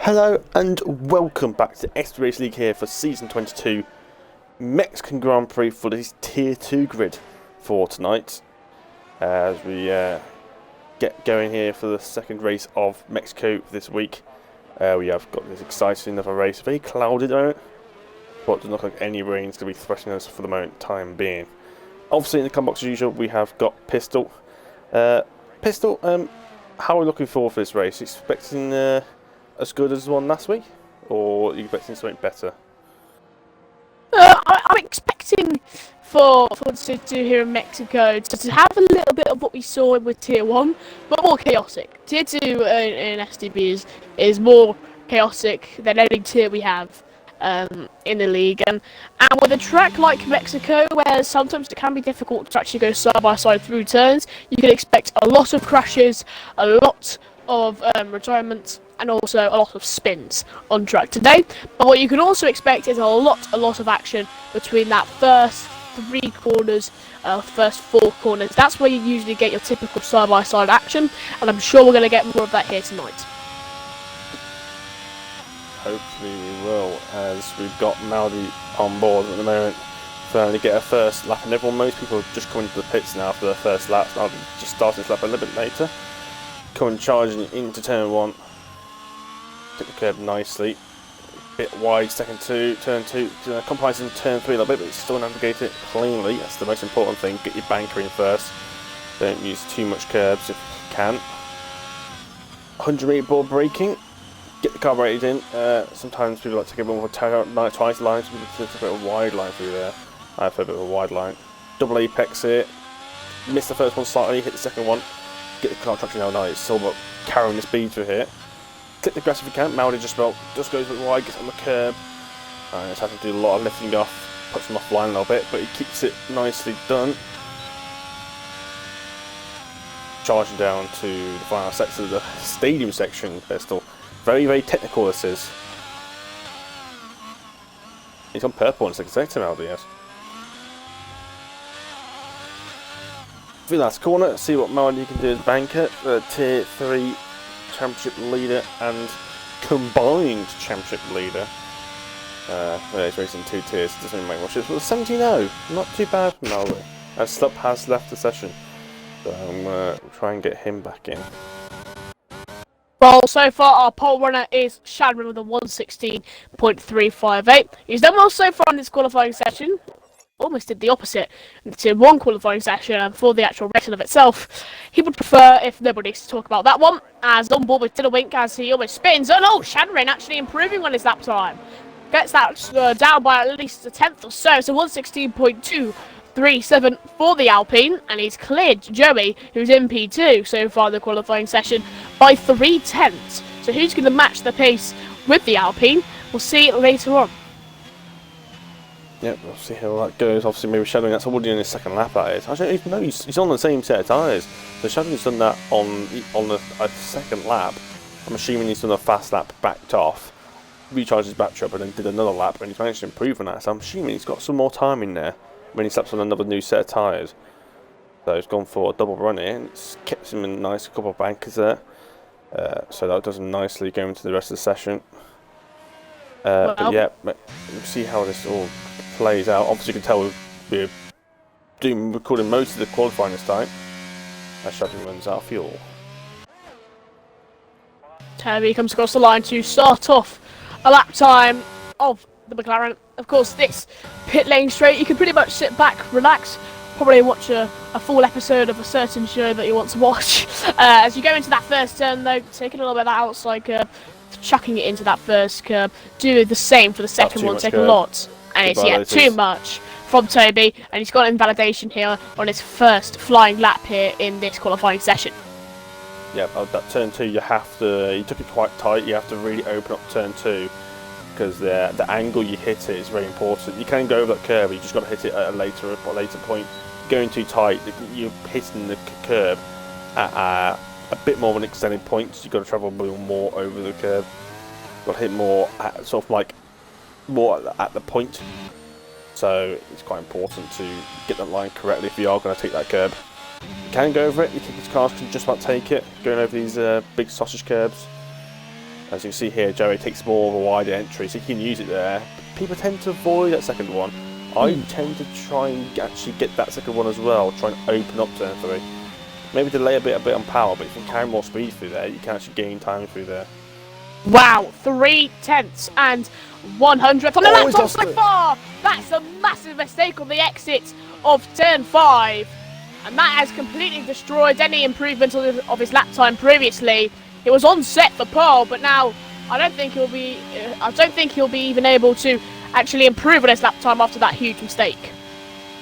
Hello and welcome back to STB League here for Season 22 Mexican Grand Prix for this Tier 2 grid for tonight. As we get going here for the second race of Mexico this week. We have got this exciting another race, very clouded on it, but doesn't look like any rain's going to be threatening us for the moment time being. Obviously in the comment box as usual we have got Pistol. Pistol, how are we looking forward for this race? Are you expecting as good as the one last week, or are you expecting something better? I'm expecting for to do here in Mexico to have a little bit of what we saw with Tier 1, but more chaotic. Tier 2 in STB is more chaotic than any tier we have in the league. And with a track like Mexico, where sometimes it can be difficult to actually go side by side through turns, you can expect a lot of crashes, a lot of retirements, and also a lot of spins on track today. But what you can also expect is a lot of action between that first three corners, first four corners. That's where you usually get your typical side-by-side action, and I'm sure we're going to get more of that here tonight. Hopefully we will, as we've got Maldi on board at the moment. Finally get a first lap, and most people are just coming to the pits now for their first lap. I'll be just starting this lap a little bit later. Coming charging into turn 1. Took the curb nicely. Bit wide, second 2, turn 2, compromising turn 3 a little bit, but still navigate it cleanly. That's the most important thing. Get your banker in first. Don't use too much curbs if you can. 100 metre ball braking. Get the carbureted in. Sometimes people like to get a bit more twice lines. People take a bit of a wide line through there. I have a bit of a wide line. Double apex here. Missed the first one slightly, hit the second one. Get the car traction down nice. It's all about carrying the speed through here. Click the grass if you can. Maldi just goes a bit wide, gets on the curb. Just has to do a lot of lifting off, puts him offline a little bit, but he keeps it nicely done. Charging down to the final section of the stadium section, Pistol. Very, very technical this is. He's on purple in the second sector, Maldi, yes. For the last corner, see what Maldi can do as banker. Tier 3 championship leader and combined championship leader. He's racing 2 tiers, doesn't even make much difference. But 17-0, not too bad from Maldi. And Slup has left the session, so I'm going to try and get him back in. Well, so far our pole runner is Shadman with a 116.358. He's done well so far in this qualifying session. Almost did the opposite in the Tier 1 qualifying session, and for the actual racing of itself, he would prefer if nobody to talk about that one, as on board with Tiddlewink as he almost spins. Oh no, Shadrin actually improving on his lap time. Gets that down by at least a tenth or so, so 116.237 for the Alpine, and he's cleared Joey, who's in P2 so far in the qualifying session, by 3/10. So who's going to match the pace with the Alpine? We'll see later on. Yep, we'll see how that goes. Obviously, maybe Shadowing, that's already on his second lap, that is. I don't even know, he's on the same set of tyres. So Shadowing's done that on the second lap. I'm assuming he's done a fast lap, backed off, recharged his battery up, and then did another lap, and he's managed to improve on that. So I'm assuming he's got some more time in there when he slaps on another new set of tyres. So he's gone for a double run here, and it's kept him in a nice couple of bankers there. So that does him nicely going into the rest of the session. But yeah, we'll see how this all plays out. Obviously you can tell we're recording most of the qualifying this time as Shadowing runs out of fuel. Toby comes across the line to start off a lap time of the McLaren. Of course, this pit lane straight, you can pretty much sit back, relax, probably watch a full episode of a certain show that you want to watch. As you go into that first turn though, take a little bit of that outside curb, chucking it into that first curb. Do the same for the second one, take a lot. And it's too much from Toby, and he's got invalidation here on his first flying lap here in this qualifying session. Yeah, that turn 2 you took it quite tight, you have to really open up turn 2 because the angle you hit it is very important. You can go over that curve, you just got to hit it at a later point. Going too tight, you're hitting the curb at a bit more of an extended point, so you've got to travel a little more over the curve. You've got to hit more at more at the point, so it's quite important to get that line correctly if you are going to take that curb. You can go over it, you think these cars can just about take it, going over these big sausage curbs. As you can see here, Joey takes more of a wider entry, so he can use it there. People tend to avoid that second one. I tend to try and actually get that second one as well, try and open up turn 3. Maybe delay a bit on power, but if you can carry more speed through there, you can actually gain time through there. Wow, 3/10 and 100th on the laptop so far! That's a massive mistake on the exit of turn 5. And that has completely destroyed any improvement of his lap time previously. It was on set for pole, but now I don't think he'll be even able to actually improve on his lap time after that huge mistake.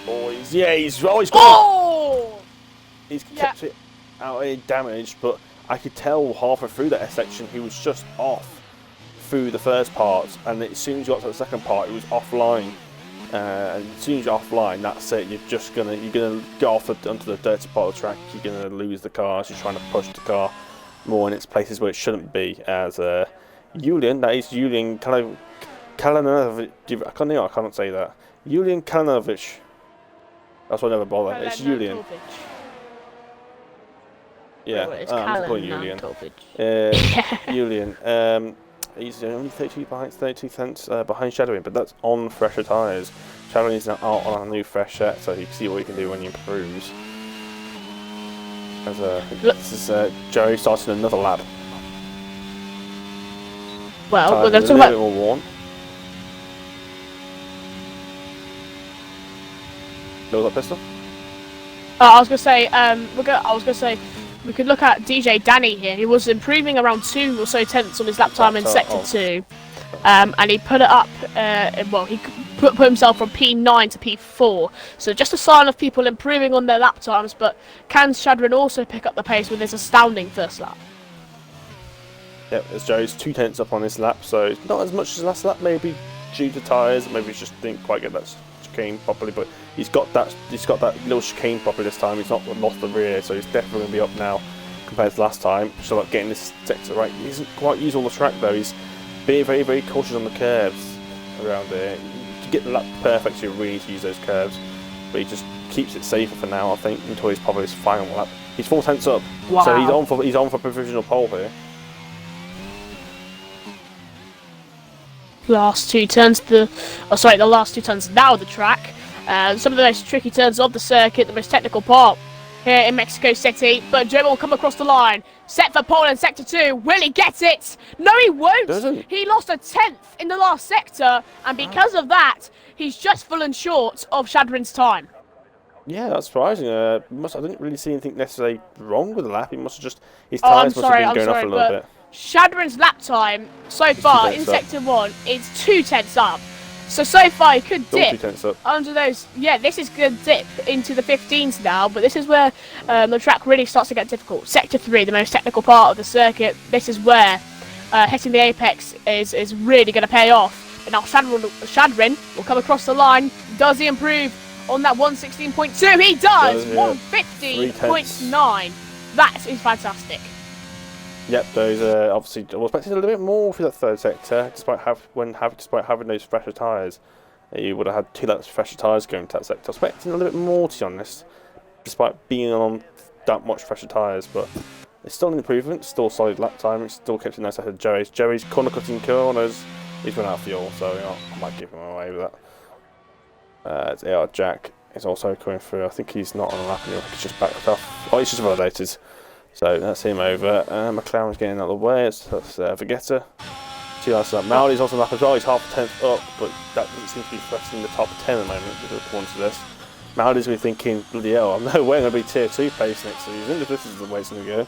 He's got He's kept it out of damage, but I could tell halfway through that section he was just off through the first part, and as soon as you got to the second part, he was offline. And as soon as you're offline, that's it. You're gonna go off onto the dirty part of the track. You're gonna lose the car as you're trying to push the car more in its places where it shouldn't be. As Julian, that is Julian Kalanovic. I can't say that. Julian Kalanovic. That's what I never bother. It's Julian. Yeah, I'm calling Julian. Julian. He's only 32 cents behind Shadowing, but that's on fresher tyres. Shadowing is now out on a new fresh set, so you can see what he can do when he improves. This is Joey starting another lap. Well, we're going to talk about a bit more worn. Build up pistol. I was gonna say, we could look at DJ Danny here. He was improving around 2 or so tenths on his lap time in Sector 2. And he put it up, he put himself from P9 to P4. So just a sign of people improving on their lap times, but can Shadrin also pick up the pace with his astounding first lap? Yep, as Joe's 2 tenths up on his lap, so not as much as last lap, maybe due to tyres, maybe he just didn't quite get that chicane properly, but he's got that little chicane properly this time. He's not lost the rear, so he's definitely going to be up now compared to last time. So like getting this sector right, he doesn't quite use all the track though. He's being very, very cautious on the curves around here. To get the lap perfect, you really need to use those curves, but he just keeps it safer for now, I think, until he's probably his final lap. He's 4 tenths up, wow. So he's on for provisional pole here. Last 2 turns the last 2 turns now of the track. Some of the most tricky turns of the circuit, the most technical part here in Mexico City. But Joe will come across the line. Set for pole in Sector 2. Will he get it? No, he won't. Doesn't. He lost a 10th in the last sector, and because of that, he's just fallen short of Shadrin's time. Yeah, that's surprising. I didn't really see anything necessarily wrong with the lap. He must have just his tyres must have been going off a little bit. Shadrin's lap time so far in Sector 1 is 2 tenths up. So far he could dip under those. Yeah, this is going to dip into the 15s now, but this is where the track really starts to get difficult. Sector 3, the most technical part of the circuit, this is where hitting the apex is really going to pay off. And now Shadrin will come across the line. Does he improve on that 116.2? He does! 150.9. That is fantastic. Yep, those obviously I was expecting a little bit more for that third sector, despite having those fresher tyres. You would have had 2 laps of fresher tyres going to that sector. I was expecting a little bit more, to be honest, despite being on that much fresher tyres, but it's still an improvement, still solid lap time, it's still kept it nice ahead of Joey's. Joey's corner cutting corners, he's run out of fuel, so I might give him away with that. It's AR Jack is also coming through. I think he's not on a lap anymore, he's just backed off. Oh, he's just validated. So that's him over. McLaren's getting out of the way. That's Vegeta. 2 laps up. Maldi's also lap as well. He's half a tenth up, but that doesn't seem to be threatening the top 10 at the moment. According to this, Maldi's going to be thinking, bloody hell, I'm no way going to be tier 2 pace next season if this is the way it's going to go.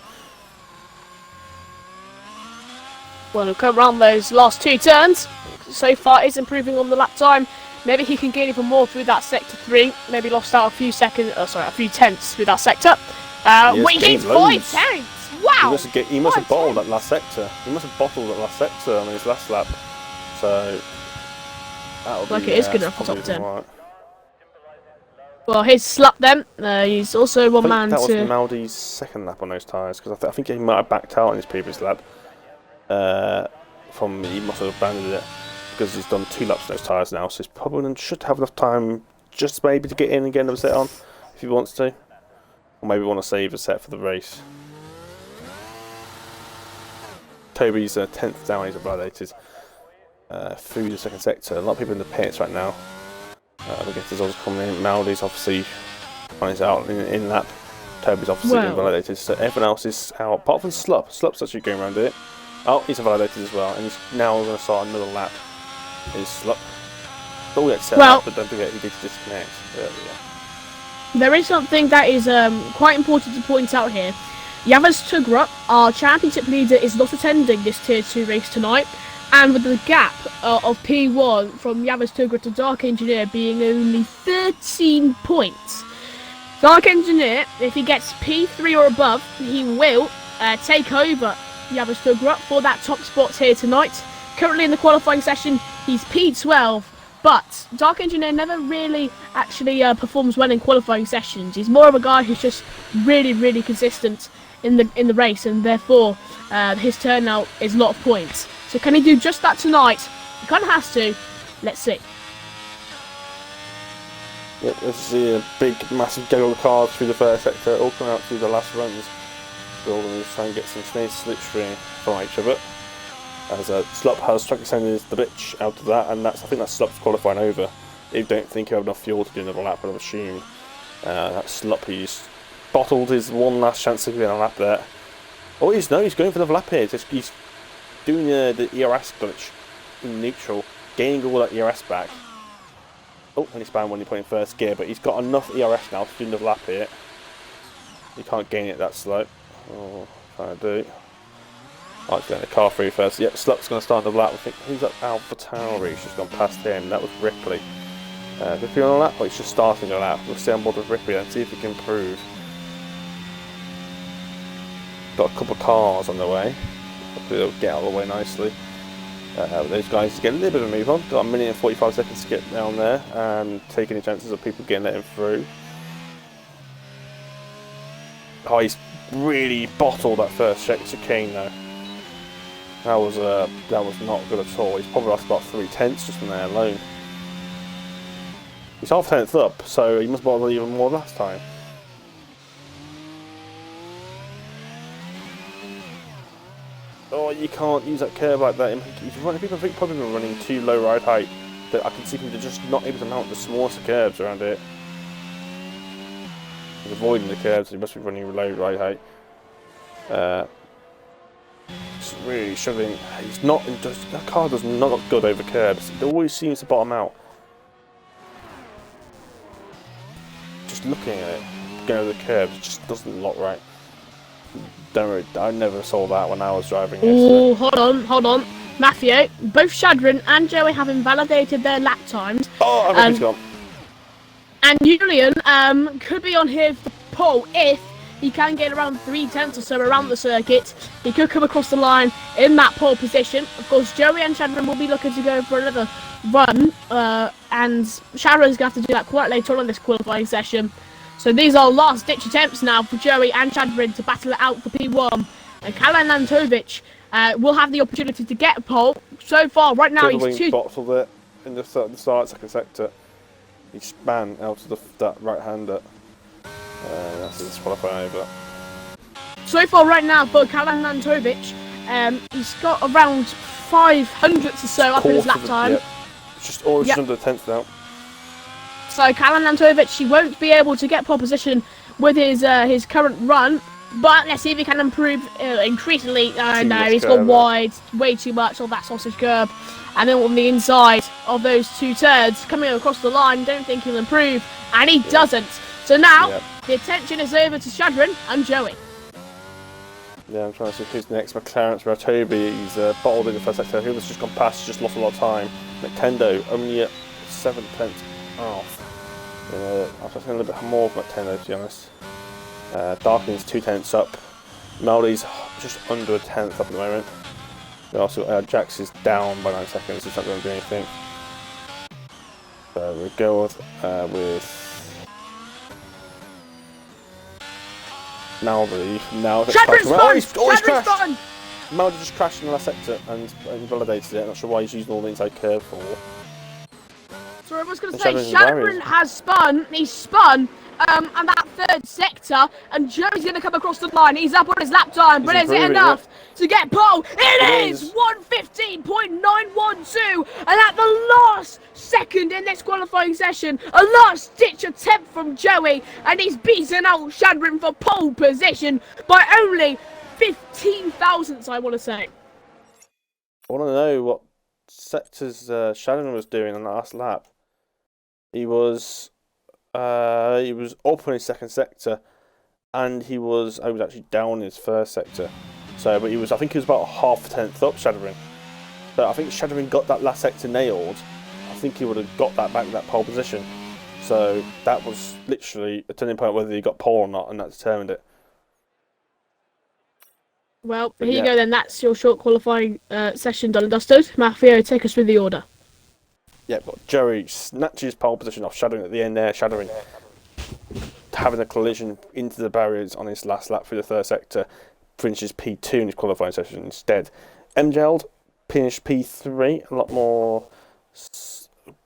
Well, he'll come around those last 2 turns. So far, he's improving on the lap time. Maybe he can gain even more through that sector 3. Maybe lost out a few tenths through that sector. We gained 5 tenths! Wow! He must have bottled that last sector. He must have bottled that last sector on his last lap. So that'll be, it is good enough for top 10. Right. Well, his slap then. He's also one man to. That was Maldi's second lap on those tyres, because I think he might have backed out on his previous lap. He must have abandoned it because he's done 2 laps on those tyres now, so he probably should have enough time just maybe to get in and get another set on if he wants to. Or maybe want to save a set for the race. Toby's 10th down, he's validated through the second sector. A lot of people in the pits right now. I guess there's also coming in. Maldy's obviously on his out in lap. Toby's obviously been validated, so everyone else is out, apart from Slup. Slup's actually going around it. Oh, he's validated as well, and he's now going to start another lap. Is Slup. All get set up, but don't forget he did disconnect earlier. There is something that is quite important to point out here. Yavuz Tugrup, our championship leader, is not attending this Tier 2 race tonight, and with the gap of P1 from Yavuz Tugrup to Dark Engineer being only 13 points, Dark Engineer, if he gets P3 or above, he will take over Yavuz Tugrup for that top spot here tonight. Currently in the qualifying session, he's P12. But Dark Engineer never really actually performs well in qualifying sessions. He's more of a guy who's just really consistent in the race, and therefore his turnout is a lot of points. So can he do just that tonight? He kind of has to. Let's see. Yep, let's see a big, massive gaggle of cars through the first sector, all coming out through the last runs. We're all going to try and get some slipstream from each other. As Slup has track extended the bitch out of that, and I think that's Slup's qualifying over. If you don't think you have enough fuel to do another lap, but I've assumed that's Slup. He's bottled his one last chance of getting a lap there. Oh, he's going for another lap here. He's doing the ERS glitch in neutral, gaining all that ERS back. Oh, and he spanned when he put in first gear, but he's got enough ERS now to do another lap here. You can't gain it that slow. Oh, trying to do. Oh, it's getting the car through first. Yep, Slup's going to start the lap. I think who's that? Alpha Tauri. He's just gone past him. That was Ripley. Ripley on a lap? Oh, he's just starting a lap. We'll stay on board with Ripley and see if he can improve. Got a couple of cars on the way. Hopefully they'll get out of the way nicely. Those guys get a little bit of a move on. Got a minute and 45 seconds to get down there and take any chances of people getting let him through. Oh, he's really bottled that first chicane though. That was not good at all. He's probably lost about 3/10 just from there alone. He's half 10th up, so he must bottle even more last time. Oh, you can't use that curve like that. People think probably been running too low ride height. That I can see people just not able to mount the smallest of curves around it. He's avoiding the curves, so he must be running low ride height. Just really struggling. That car does not look good over curbs. It always seems to bottom out. Just looking at it, going over the curbs, it just doesn't look right. I never saw that when I was driving yesterday. Oh, hold on. Matthew, both Shadrin and Joey have invalidated their lap times. Oh, everything's gone. And Julian could be on here for pole if he can get around 3/10 or so around the circuit. He could come across the line in that pole position. Of course, Joey and Shadrin will be looking to go for another run, and Shadrin's going to have to do that quite later on in this qualifying session. So these are last-ditch attempts now for Joey and Shadrin to battle it out for P1. And Kalan Nantovic will have the opportunity to get a pole. So far, right now, he's two. Bottled it in the start second sector. He span out of that right-hander. That's his qualifying over. So far, right now, for Kalan Nantovic, he's got around 500ths or so up in his lap time. Yep. It's just always under the 10th now. So Kalan Nantovic, he won't be able to get pole position with his current run, but let's see if he can improve increasingly. No, he's gone wide, way too much on that sausage curb, and then on the inside of those two turds coming across the line, don't think he'll improve, and he doesn't. So now the attention is over to Shadrin and Joey. Yeah, I'm trying to see who's next. McLaren's Toby, he's bottled in the first sector. Who's just gone past, just lost a lot of time. Nintendo only at 7/10 off. I was expecting a little bit more from Nintendo, to be honest. Darkin's 2/10 up. Meldy's just under a 10th up at the moment. We also Jax is down by 9 seconds. He's not going to do anything. So we go with Maldy. Now Shadrin's crashed. Maldy just crashed in the last sector and validated it. Not sure why he's using all the inside curve for. So I was going to say, Shadrin has spun. He's spun, and that third sector, and Joey's going to come across the line. He's up on his lap time, but is it enough to get pole? It is 1:15.912, and at the last second in this qualifying session, a last-ditch attempt from Joey, and he's beaten out Shadrin for pole position by only 15 thousandths, I want to say. I want to know what sectors Shadrin was doing on the last lap. He was up in his second sector, and he was actually down in his first sector. So, but I think he was about half a tenth up, Shadowring. But I think Shadowring got that last sector nailed. I think he would have got that back in that pole position. So that was literally a turning point whether he got pole or not, and that determined it. Well, here you go then. That's your short qualifying session done and dusted. Maffeo, take us through the order. Yeah, but Joey snatches pole position off Shadowing at the end there. Shadowing having a collision into the barriers on his last lap through the third sector, finishes P2 in his qualifying session instead. MGeld finished P3, a lot more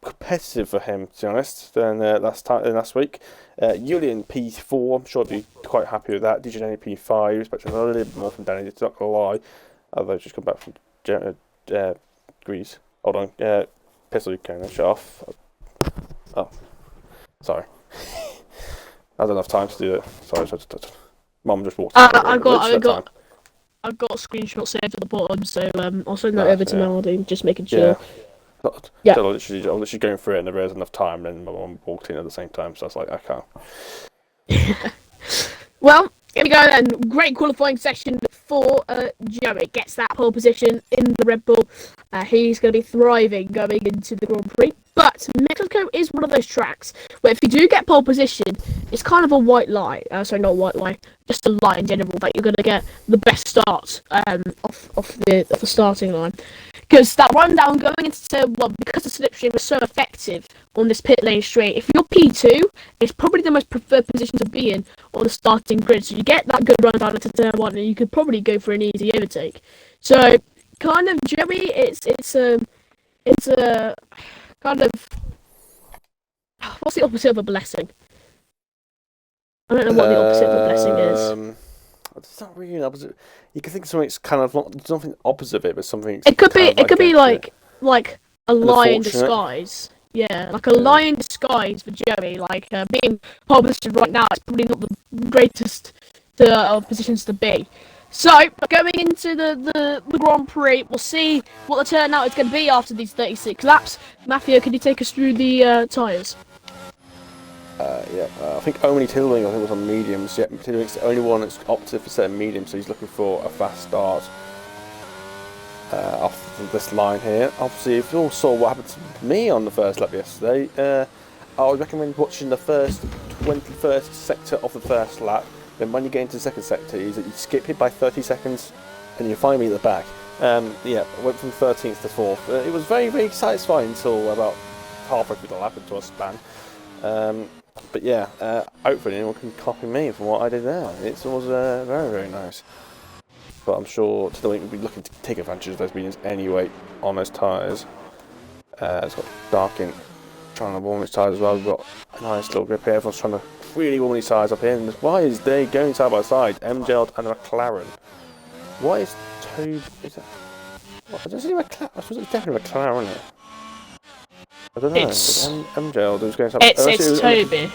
competitive for him, to be honest, than last week. Julian P4, I'm sure he'll be quite happy with that. DJ Danny P5, expecting a little bit more from Danny, it's not going to lie. Although he's just come back from Greece. Hold on, pistol you can shut off. Oh, sorry. I don't have time to do it. Sorry. Mum just walked. I've got a screenshot saved at the bottom, so I'll send that over to Melody, just making sure. Yeah. So I was literally going through it, and there was enough time, and then my mum walked in at the same time, so I was like, I can't. Well, here we go then. Great qualifying session for Joey. Gets that pole position in the Red Bull. He's going to be thriving going into the Grand Prix. But Mexico is one of those tracks where if you do get pole position, it's kind of a white lie. Sorry, not a white lie, just a lie in general that you're going to get the best start off the starting line. Because that rundown going into turn 1, because the slipstream was so effective on this pit lane straight, if you're P2, it's probably the most preferred position to be in on the starting grid. So you get that good rundown into turn 1, and you could probably go for an easy overtake. So, kind of, Joey, it's a kind of, what's the opposite of a blessing? I don't know what the opposite of a blessing is. It's not really an opposite. You can think of something that's kind of not. There's nothing opposite of it, but something. It could be like a lie in disguise. Yeah, like a lie in disguise for Joey. Like being pole position right now, it's probably not the greatest of positions to be. So going into the Grand Prix, we'll see what the turnout is going to be after these 36 laps. Maffeo, can you take us through the tyres? I think only Tillwing, was on mediums. Yeah, Tillwing's the only one that's opted for certain mediums, so he's looking for a fast start off this line here. Obviously, if you all saw what happened to me on the first lap yesterday, I would recommend watching the first 21st sector of the first lap. Then when you get into the second sector, is that you skip it by 30 seconds, and you find me at the back. Went from 13th to 4th. It was very, very satisfying until about halfway through the lap into a span. But yeah, hopefully anyone can copy me from what I did there. It was very, very nice. But I'm sure Tillwing will be looking to take advantage of those mediums anyway on those tyres. It's got dark ink trying to warm its tyres as well. We've got a nice little grip here. Everyone's trying to really warm these tyres up here. And why is they going side by side? MGeld and a McLaren. Why is Toby? Is it? What, I don't see McLaren. I suppose it's definitely McLaren, isn't it? I don't know. It's MGeld who's going to have... It's Toby.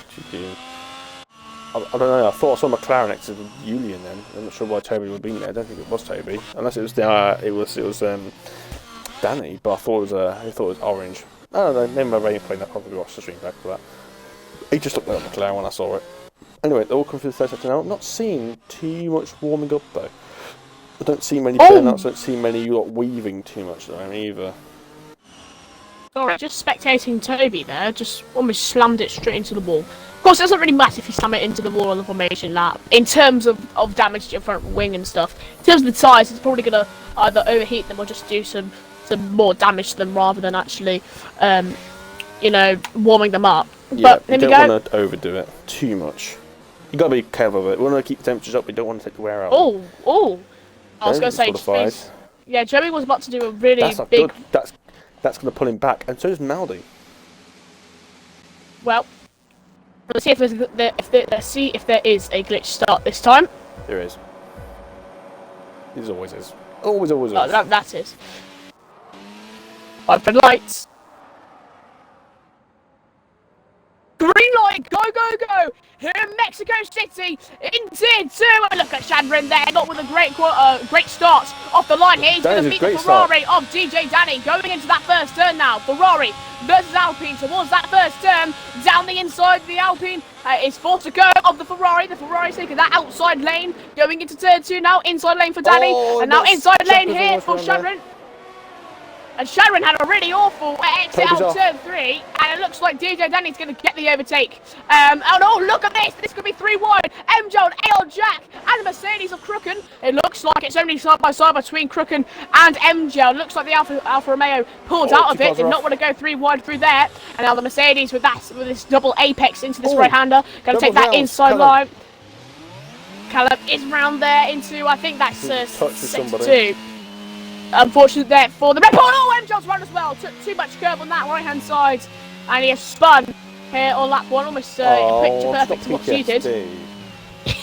I don't know. I thought I saw McLaren next to Julian then. I'm not sure why Toby would have been there. I don't think it was Toby, unless it was Danny. But I thought it was orange. I don't know. Maybe my rain playing. I probably watched the stream back for that. He just looked like McLaren when I saw it. Anyway, they're all coming through the third sector now. Not seeing too much warming up though. I don't see many burnouts. I don't see many weaving too much though either. Sorry, just spectating Toby there, just almost slammed it straight into the wall. Of course, it doesn't really matter if you slam it into the wall on the formation lap, in terms of damage to your front wing and stuff. In terms of the tyres, it's probably going to either overheat them or just do some some more damage to them rather than actually, warming them up. Yeah, but you don't want to overdo it too much. You got to be careful with it. We want to keep the temperatures up. We don't want to take the wear out. Oh! I was going to say, yeah, Joey was about to do a really big. Good. That's going to pull him back, and so does Maldi. Well, Let's see if let's see if there is a glitch start this time. There is. There always is. Always. Oh, that is. Open lights. Green light, go, go, go! Here in Mexico City, in Tier 2, and look at Shadrin there, got with a great start off the line here. He's going to beat the Ferrari of DJ Danny, going into that first turn now. Ferrari versus Alpine towards that first turn, down the inside of the Alpine. Is forced to go of the Ferrari. The Ferrari's taking that outside lane, going into turn 2 now, inside lane for Danny, and now inside lane here for Shadrin. And Shadrin had a really awful exit out of turn 3, and it looks like DJ Danny's going to get the overtake. Oh no, look at this! This could be 3 wide. MJ and AL Jack and the Mercedes of Crooken. It looks like it's only side by side between Crooken and MJ. It looks like the Alfa Romeo pulled out of it, did not want to go 3 wide through there. And now the Mercedes with this double apex into this right-hander, going to take that inside line. Callum is round there into, I think that's sector 2. Unfortunate there for the Red Bull. Oh, MJ's run as well. Took too much curve on that right-hand side. And he has spun here on lap 1. Almost picture perfect to what you did.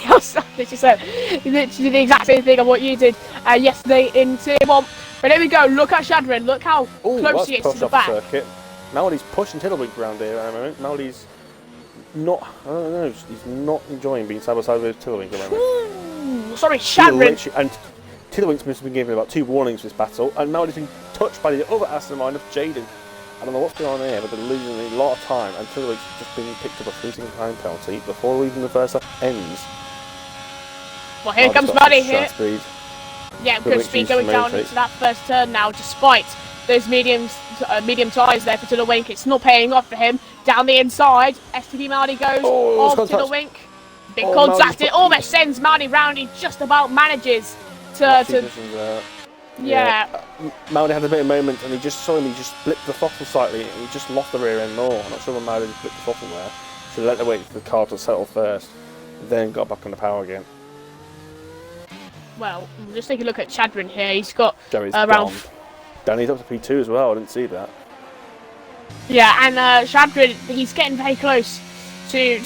Literally the exact same thing of what you did yesterday in Tier 1. But here we go. Look at Shadrin. Look how close he is to the back. Circuit. Melody's pushing Tiddlewink around here at the moment. Melody's not, I don't know, he's not enjoying being side by side with Tiddlewink at the moment. Sorry, Shadrin. Tiddlewink's must have been given about 2 warnings for this battle, and Melody's been touched by the other Aston of Jaden. I don't know what's going on here, but they're losing a lot of time, and Tiddlewink's just being picked up a fleeting time penalty before even the first lap ends. Well, here comes Melody here. Yeah, good speed going down into that first turn now, despite those medium tyres there for Tiddlewink. It's not paying off for him. Down the inside, STB Melody goes off Tiddlewink. Big contact, it almost sends Melody round. He just about manages Melody had a bit of moment, and he just saw him. He just blipped the throttle slightly, and he just lost the rear end more. I'm not sure when Melody blipped the throttle there, so let the wait for the car to settle first, then got back on the power again. Well, just take a look at Shadrin here. He's got around. Danny's up to P2 as well. I didn't see that. Yeah, and Shadrin, he's getting very close to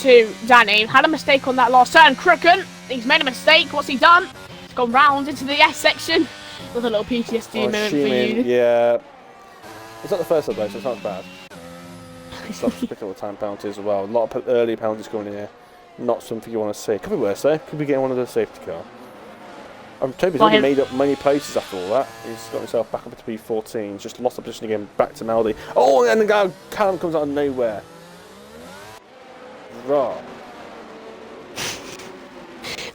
Danny. Had a mistake on that last turn. Crooken, he's made a mistake. What's he done? Gone round into the S section. With a little PTSD moment for you. Yeah. It's not the first of those, so it's not bad. Stops picking up the time penalties as well. A lot of early penalties going in here. Not something you want to see. Could be worse though. Could be getting one of the safety car. Toby's already made up many places after all that. He's got himself back up to P14. He's just lost the position again, back to Melody. Oh, and the guy Callum comes out of nowhere. Right.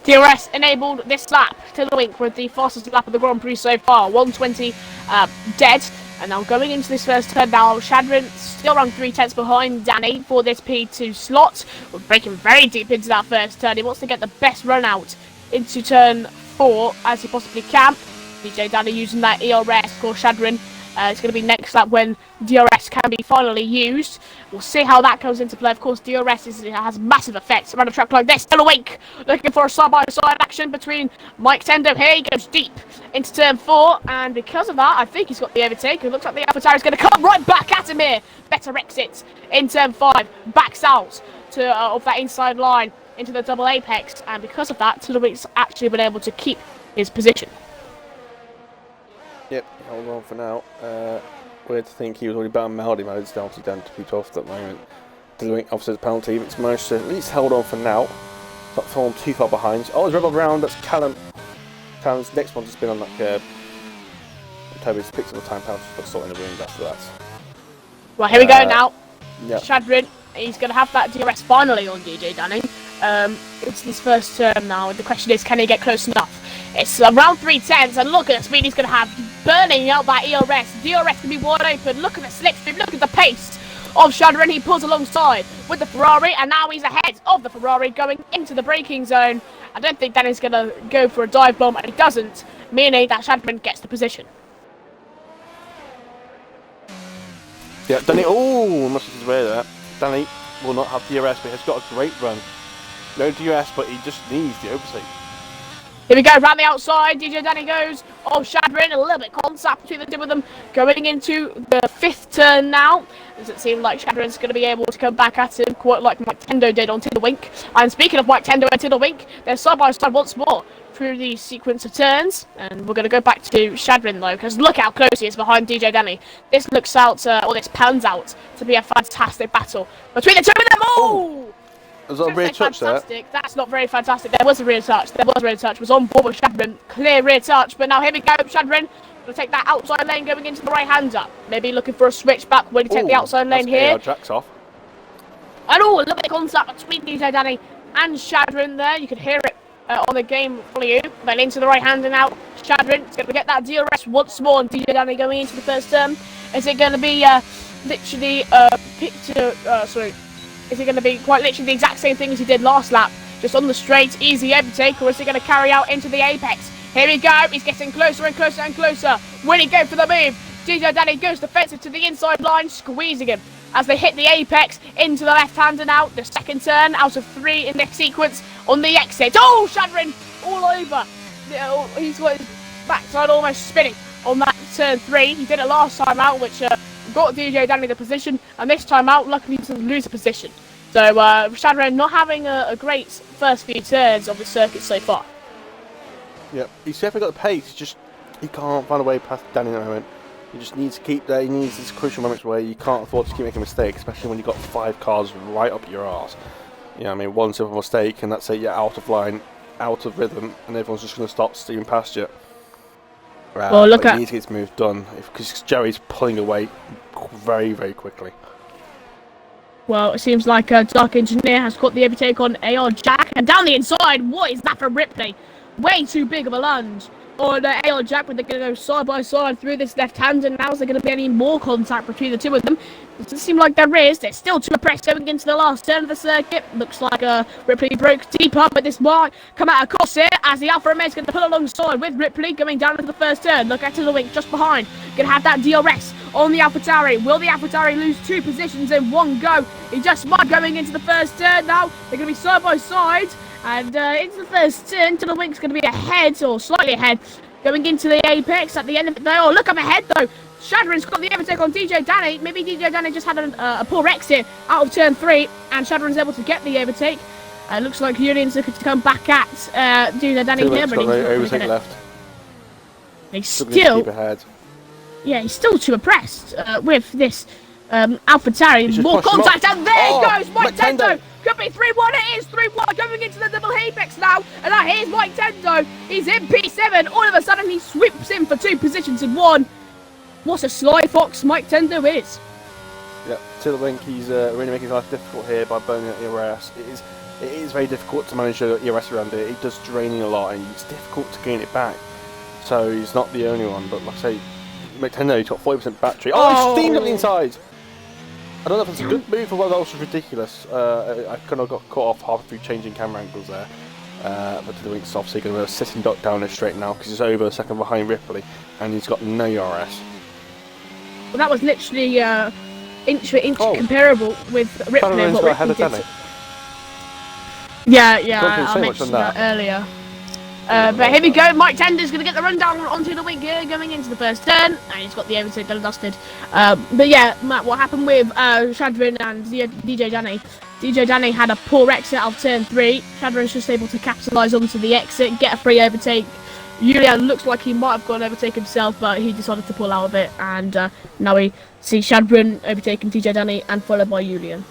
DRS enabled this lap. Tiddlewink with the fastest lap of the Grand Prix so far. 120 dead. And now going into this first turn now, Shadrin still around 3/10 behind Danny for this P2 slot. We're breaking very deep into that first turn. He wants to get the best run out into turn 4 as he possibly can. DJ Danny using that ERS. Of course, Shadrin it's going to be next lap when DRS can be finally used. We'll see how that comes into play. Of course, DRS has massive effects around a track like this. Tiddlewink looking for a side-by-side action between Mike Tendo here. He goes deep into turn 4, and because of that, I think he's got the overtake. It looks like the AlphaTauri is going to come right back at him here. Better exit in turn 5, backs out to off that inside line into the double apex, and because of that, Tiddlewink's actually been able to keep his position. Yep, hold on for now. Weird to think he was already better Melody. Melody's down to P12 at the moment. Tiddlewink obviously the penalty, but it's managed to at least hold on for now. Not falling too far behind. Oh, there's Rebel round. That's Callum. Callum's next one just been on that curb. Toby's picked up the time penalty, but sort in the wind after that. Right, here we go now. Yep. Shadrin, he's going to have that DRS finally on DJ Danny. It's his first term now. The question is, can he get close enough? It's around 3/10, and look at the speed he's going to have, burning out that ERS. DRS can be wide open. Look at the slipstream, look at the pace of Shadrin. He pulls alongside with the Ferrari, and now he's ahead of the Ferrari going into the braking zone. I don't think Danny's going to go for a dive bomb, and he doesn't, meaning that Shadrin gets the position. Yeah, Danny, must have aware of that. Danny will not have DRS, but he's got a great run. No DRS, but he just needs the overtake. Here we go, round the outside, DJ Danny goes. Oh, Shadrin, a little bit contact between the two of them. Going into the 5th turn now. Does it seem like Shadron's going to be able to come back at him quite like Mike Tendo did on Tiddlewink? And speaking of Mike Tendo and Tiddlewink, they're side by side once more through the sequence of turns. And we're going to go back to Shadron though, because look how close he is behind DJ Danny. This looks out, or this pans out to be a fantastic battle between the two of them. Oh! Was that a rear touch there? That's not very fantastic. There was a rear touch. Was on board with Shadron. Clear rear touch. But now here we go. Shadron will take that outside lane going into the right-hander. Maybe looking for a switch back when you take the outside lane here. Jack's off. And a little bit of contact between DJ Danny and Shadron there. You can hear it on the game for you. Then into the right-hander now. Shadron's going to get that DRS once more. And DJ Danny going into the first turn. Is it going to be literally is it going to be quite literally the exact same thing as he did last lap? Just on the straight, easy overtake, or is he going to carry out into the apex? Here we go, he's getting closer and closer and closer. Will he go for the move? DJ Danny goes defensive to the inside line, squeezing him as they hit the apex into the left-hander now. The second turn out of 3 in this sequence on the exit. Oh, Shadron all over. He's got his backside almost spinning on that turn 3. He did it last time out, which got DJ Danny the position, and this time out, luckily he doesn't lose a position. So Shadron not having a great first few turns of the circuit so far. Yep, he's definitely got the pace, he can't find a way past Danny at the moment. He just needs to keep there, he needs these crucial moments where you can't afford to keep making mistakes, especially when you've got 5 cars right up your arse. You know, I mean, one simple mistake and that's it, you're out of line, out of rhythm, and everyone's just going to stop steaming past you. Well, look at. He needs to get his move done because Jerry's pulling away very, very quickly. Well, it seems like Dark Engineer has got the overtake on AR Jack, and down the inside, what is that from Ripley? Way too big of a lunge on AR Jack, but they're going to go side by side through this left hand, and now is there going to be any more contact between the two of them? It doesn't seem like there is. They're still too pressed going into the last turn of the circuit. Looks like Ripley broke deeper, but this might come out across here as the Alfa Romeo is going to pull alongside with Ripley going down into the first turn. Look at the wing just behind. Going to have that DRS on the AlphaTauri. Will the AlphaTauri lose 2 positions in one go? He just might going into the first turn now. They're going to be side by side. And into the first turn, Tiddlewink's going to be ahead, or slightly ahead, going into the apex at the end of it. Oh, look, I'm ahead though. Shadron's got the overtake on DJ Danny. Maybe DJ Danny just had a poor exit out of turn 3, and Shadron's able to get the overtake. Looks like Julian's looking to come back at DJ Danny here, but he's overtake left. He's still, he's still too oppressed with this AlphaTauri. More contact, and there goes Mike Tendo. Could be 3-1, it is 3-1, going into the double apex now, and now here's Mike Tendo. He's in P7, all of a sudden he sweeps in for 2 positions in 1. What a sly fox Mike Tendo is. Yeah, Tiddlewink, he's really making his life difficult here by burning out ERS. It is very difficult to manage your ERS around it. It does draining a lot, and it's difficult to gain it back. So he's not the only one, but like I say, Mike Tendo, he's got 40% battery. Oh, he's steamed up the inside! I don't know if it's a good move or whether that was ridiculous. I kind of got caught off halfway through changing camera angles there. But Tiddlewink's obviously going to sit and duck down there straight now because he's over a second behind Ripley and he's got no ERS. Well, that was literally inch for inch comparable with Ripley. What Ripley did. Yeah, I mentioned that earlier. But here we go, Mike Tender's going to get the rundown onto the wing here, going into the first turn, and he's got the overtake done and dusted. But yeah, Matt, what happened with Shadron and DJ Danny? DJ Danny had a poor exit out of turn 3. Shadron's just able to capitalise onto the exit, get a free overtake. Julian looks like he might have got an overtake himself, but he decided to pull out of it, and now we see Shadron overtaking DJ Danny and followed by Julian.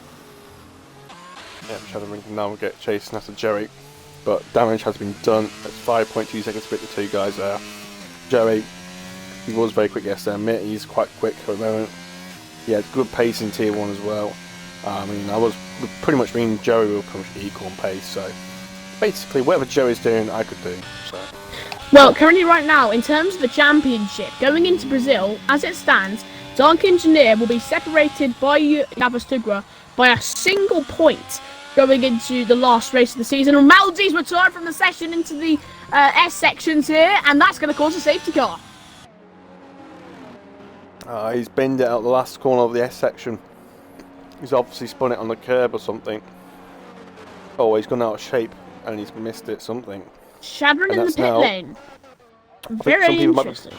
Yeah, Shadron can now get chasing after Jerry. But damage has been done. It's 5.2 seconds to beat the 2 guys there. Joey, he was very quick yesterday. Admit he's quite quick for the moment. He had good pace in tier 1 as well. I mean, I was pretty much mean Joey were pretty much equal on pace. So basically, whatever Joey's doing, I could do. So. Well, currently right now, in terms of the championship, going into Brazil, as it stands, Dark Engineer will be separated by Yavastugra by a single point. Going into the last race of the season, and Maldi's retired from the session into the S sections here, and that's going to cause a safety car. He's binned it out the last corner of the S section. He's obviously spun it on the curb or something. Oh, he's gone out of shape and he's missed it something. Shadron in the pit lane. Very interesting.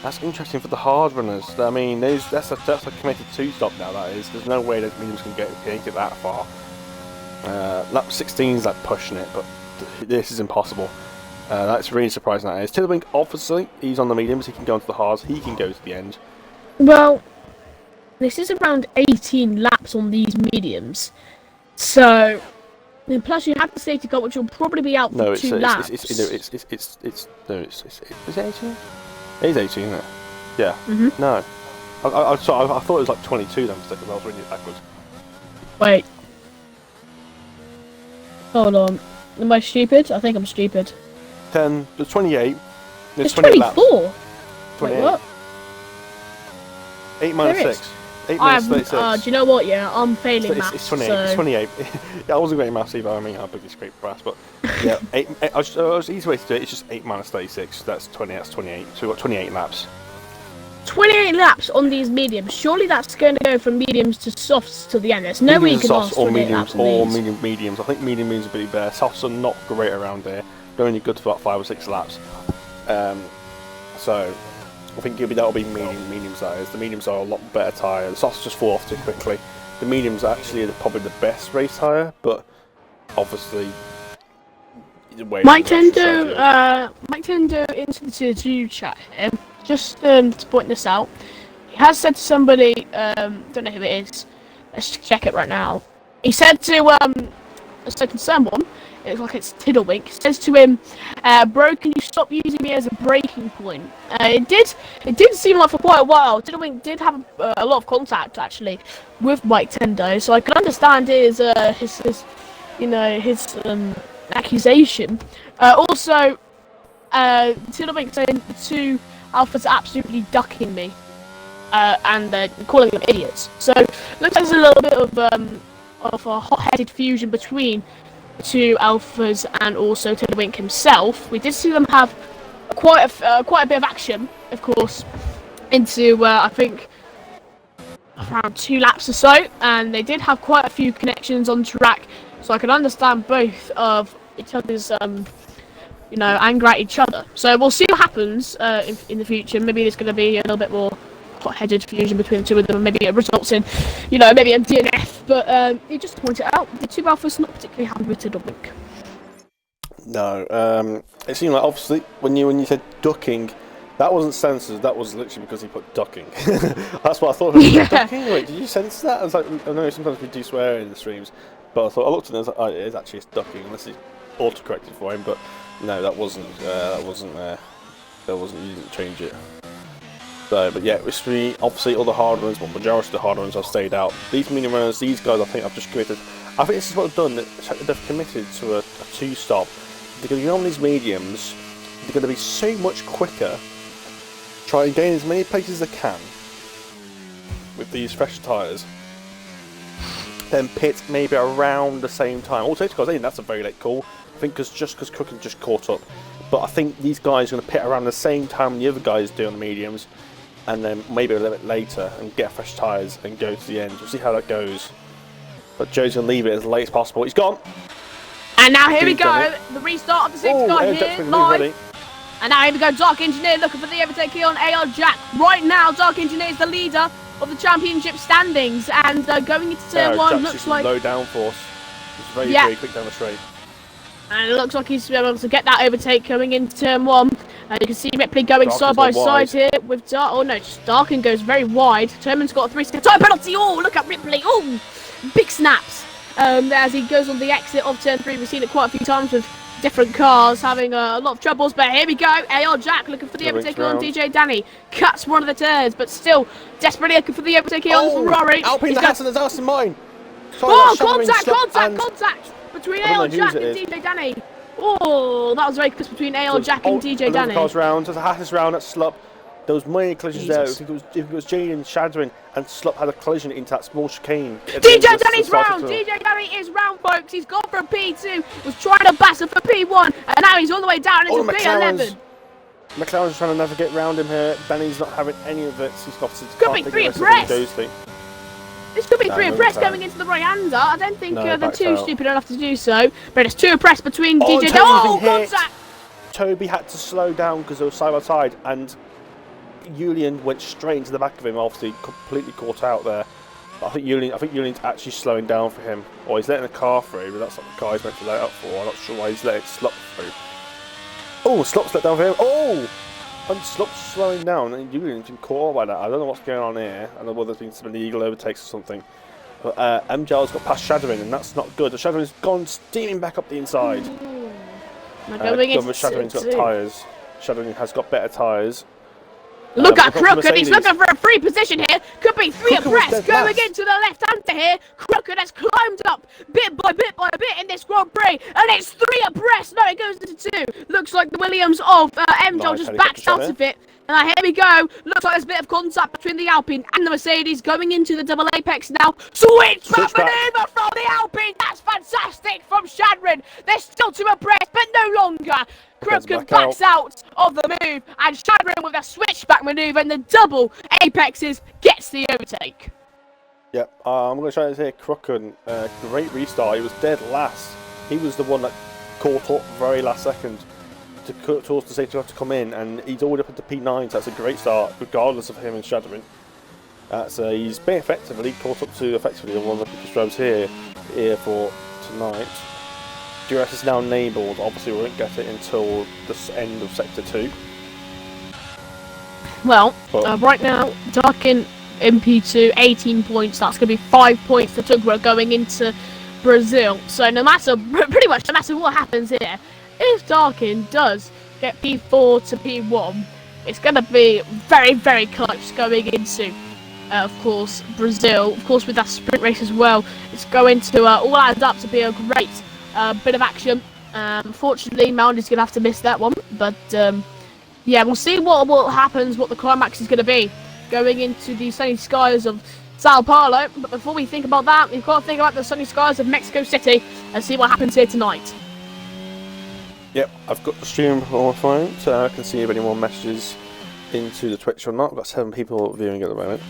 That's interesting for the hard runners. I mean, that's a committed 2-stop now. That is. There's no way that mediums can get it that far. Lap 16 is like pushing it, but this is impossible. That's really surprising. That is. Tiddlywink, obviously, he's on the mediums. He can go into the hards. He can go to the end. Well, this is around 18 laps on these mediums, so. And plus, you have the safety car, which will probably be out for 2 laps. Is it 18? It is 18, isn't it? Yeah. No. I thought it was like 22 then for a second. I was reading it backwards. Wait. Hold on. Am I stupid? I think I'm stupid. 10. There's 28. It's 24. 28. Wait, what? 8 minus 6. 8 minus 36. Do you know what? Yeah, I'm failing maths. It's 28. So... It's 28. Yeah, I wasn't great at maths either. I mean, how big is great brass, but yeah, 8. The easy way to do it is just 8 minus 36. That's 20. That's 28. So we've got 28 laps. 28 laps on these mediums. Surely that's going to go from mediums to softs to the end. There's no way you can last 28 laps on these. Mediums. I think medium means a bit better. Softs are not great around here. They're only good for about 5 or 6 laps. So I think that'll be mediums. That is. The mediums are a lot better tyre. The softs just fall off too quickly. The mediums actually are probably the best race tyre, but obviously. Mike Tendo into the Tier 2 chat here. Just to point this out, he has said to somebody, don't know who it is, let's check it right now. He said to someone, it looks like it's Tiddlywink, says to him, bro, can you stop using me as a breaking point? It did seem like for quite a while, Tiddlywink did have a lot of contact actually with Mike Tendo, so I can understand his accusation. Also, Tiddlywink saying to Alpha's absolutely ducking me and calling them idiots. So looks like there's a little bit of a hot-headed fusion between the 2 Alphas and also Tiddlywink himself. We did see them have quite a bit of action, of course, into I think around 2 laps or so, and they did have quite a few connections on track. So I can understand both of each other's anger at each other. So we'll see what happens in the future. Maybe there's going to be a little bit more hot-headed fusion between the 2 of them. Maybe it results in, maybe a DNF. But he just pointed out the 2 Alphas not particularly happy with Tiddlywink. No, it seemed like obviously when you said ducking, that wasn't censored. That was literally because he put ducking. That's what I thought. Ducking? Wait, did you censor that? I was like, I know sometimes we do swear in the streams, but I thought I looked at it and I was like, oh, it is actually ducking, unless he auto-corrected for him. But no, that wasn't. You didn't change it. So, but yeah, it's obviously all the hard runners, but majority of the hard runners have stayed out. These medium runners, these guys, I think I've just committed. I think this is what they've done. They've committed to a 2-stop. They're going to go on these mediums. They're going to be so much quicker. Try and gain as many places as they can with these fresh tyres. Then pit maybe around the same time. Also, I think that's a very late call. I think because Cooking just caught up. But I think these guys are going to pit around the same time the other guys do on the mediums, and then maybe a little bit later and get fresh tyres and go to the end. We'll see how that goes. But Joe's going to leave it as late as possible. He's gone. And now here we go. The restart of the safety car here, live. And now here we go. Dark Engineer looking for the overtake here on AR Jack. Right now, Dark Engineer is the leader of the championship standings, and going into turn 1 looks like low downforce. It's very quick down the straight. And it looks like he's able to get that overtake coming into turn 1. You can see Ripley going side by side here with Dark. Oh no, just Darkin goes very wide. Turman's got a 3-second time penalty. Oh, look at Ripley. Oh, big snaps. As he goes on the exit of turn 3. We've seen it quite a few times with different cars having a lot of troubles. But here we go. AR Jack looking for the overtake on DJ Danny. Cuts one of the turns, but still desperately looking for the overtake here on Ferrari. Alpine the Hassan is us in mine. Contact between AR Jack and DJ Danny. Oh, that was very close between AR Jack and DJ Danny. Cars round, there's a Hattis round at Slup. There was many collisions there. I think it was Jane and Shadwin, and Slup had a collision into that small chicane. DJ Danny's round! DJ Danny is round, folks. He's gone for a P2. Was trying to battle for P1, and now he's all the way down into P11. McLaren's trying to navigate round him here. Danny's not having any of it. He's got to could be 3 abreast. This could be 3 abreast going into the Ryanda. I don't think they're too stupid enough to do so. But it's 2 abreast between DJ. Oh, contact! Toby had to slow down because they were side by side, and Julian went straight into the back of him, obviously completely caught out there. But I think Julian's actually slowing down for him. Or he's letting the car through, but that's not the car he's meant to let up for. I'm not sure why he's letting Slop through. Oh, Slop's let down for him. Oh! And Slop's slowing down, and Julian's been caught by that. I don't know what's going on here. I don't know whether there's been some illegal overtakes or something. But MJ's got past Shadowing, and that's not good. The Shadowing's gone steaming back up the inside. Shadowing's got tyres. Shadowing has got better tyres. Look at Crooked, he's looking for a free position here. Could be three abreast going into the left-hander here. Crooked has climbed up bit by bit in this Grand Prix. And it's three abreast. No, it goes into two. Looks like the Williams of MJ just backs out of it. And here we go. Looks like there's a bit of contact between the Alpine and the Mercedes going into the double apex now. Switchback maneuver from the Alpine. That's fantastic from Shadrin. They're still two abreast, but no longer. Crooked backs out of the move, and Shadrin with a switchback maneuver and the double apexes gets the overtake. Yep, I'm going to show this here. Crooked, great restart. He was dead last. He was the one that caught up very last second towards the safety car to come in, and he's already up into P9, so that's a great start, regardless of him and Shadowing. He's been effectively caught up to effectively one of the quickest drivers here for tonight. DRS is now enabled. Obviously, we won't get it until the end of Sector 2. Well, right now, Darkin in P2, 18 points. That's going to be 5 points to Tugro going into Brazil. So pretty much no matter what happens here, if Darkin does get P4 to P1, it's going to be very, very close going into, of course, Brazil. Of course, with that sprint race as well, it's going to all adds up to be a great bit of action. Unfortunately, Moundy's going to have to miss that one. But, yeah, we'll see what happens, what the climax is going to be going into the sunny skies of Sao Paulo. But before we think about that, we've got to think about the sunny skies of Mexico City and see what happens here tonight. Yep, I've got the stream on my phone, so I can see if anyone messages into the Twitch or not. I've got 7 people viewing at the moment.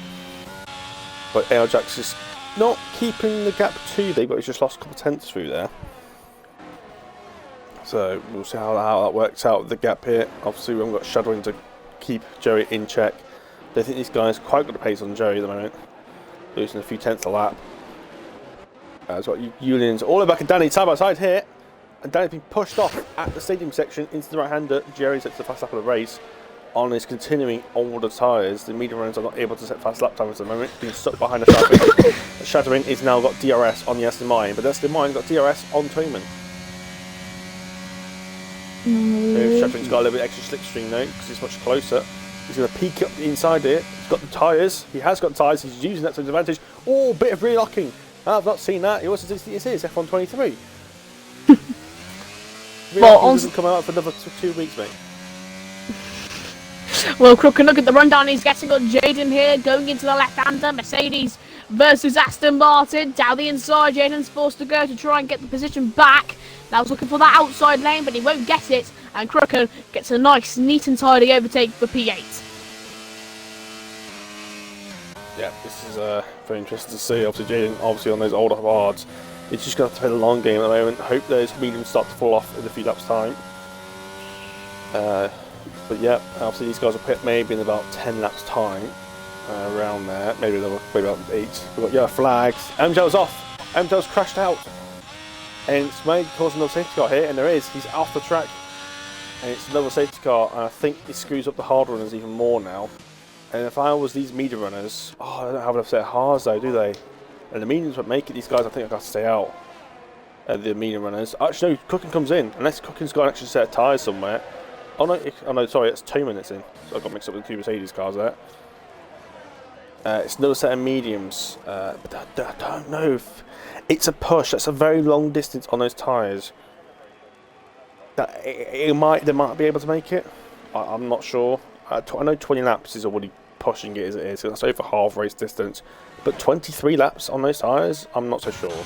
But Airjax is not keeping the gap too big, but he's just lost a couple of tenths through there. So we'll see how that works out with the gap here. Obviously, we haven't got Shadowing to keep Joey in check. They think these guys quite got the pace on Joey at the moment, losing a few tenths a lap. It's got Julian's all the way back and Danny side by side here. And Danny's been pushed off at the stadium section into the right-hander. Jerry sets the fast lap of the race. On his continuing older tyres, the medium runners are not able to set fast lap times at the moment, being stuck behind the traffic. Shadowing is now got DRS on the Aston Martin, but Aston Martin got DRS on Toyman. Shadowing's got a little bit extra slipstream though, because it's much closer. He's going to peek up the inside here. He's got the tyres. He has got tyres. He's using that to his advantage. Oh, bit of relocking. I've not seen that. It was this is F123. Well, doesn't come out for another 2 weeks, mate. Well, Crook, look at the rundown he's getting on Jaden here, going into the left-hander. Mercedes versus Aston Martin. Down the inside, Jaden's forced to go to try and get the position back. Now he's looking for that outside lane, but he won't get it. And Crook gets a nice, neat and tidy overtake for P8. Yeah, this is very interesting to see. Obviously, Jaden, obviously on those older hards, it's just going to have to play the long game at the moment. Hope those mediums start to fall off in a few laps' time. But yeah, obviously these guys will pit maybe in about 10 laps' time, around there. Maybe about 8. We've got yellow flags. MJ's off. MJ's crashed out, and it's maybe causing another safety car here. And there is. He's off the track, and it's another safety car. And I think it screws up the hard runners even more now. And if I was these medium runners, they don't have enough set of hards though, do they? And the mediums would make it. These guys, I think, have got to stay out. The medium runners. Actually, no, Cooking comes in. Unless Cooking's got an extra set of tyres somewhere. Oh no, sorry, it's Toman that's in. So I got mixed up with the 2 Mercedes cars there. It's another set of mediums. But I don't know if it's a push. That's a very long distance on those tyres. They might be able to make it. I'm not sure. I know 20 laps is already pushing it as it is. So that's over half race distance. But 23 laps on those tyres, I'm not so sure.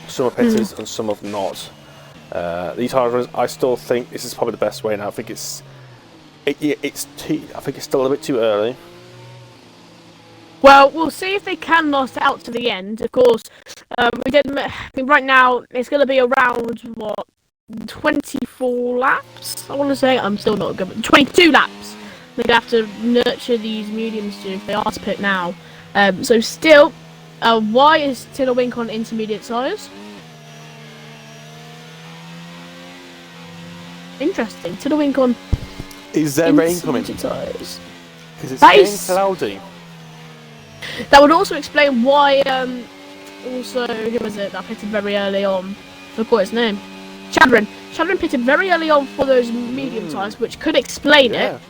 Some are pitted and some have not. These hard runners, I still think this is probably the best way now. I think it's still a bit too early. Well, we'll see if they can last it out to the end. Of course, right now it's going to be around 24 laps. I want to say I'm still not good. 22 laps. They'd have to nurture these mediums to if they are to pit now. So still, why is Tiddlewink on intermediate tyres? Interesting. Tiddlewink on Is there rain coming? Tyres. Because it's getting cloudy. That would also explain why. Also, who was it that pitted very early on? I forgot his name. Chadron. Chadron pitted very early on for those medium tyres, which could explain it.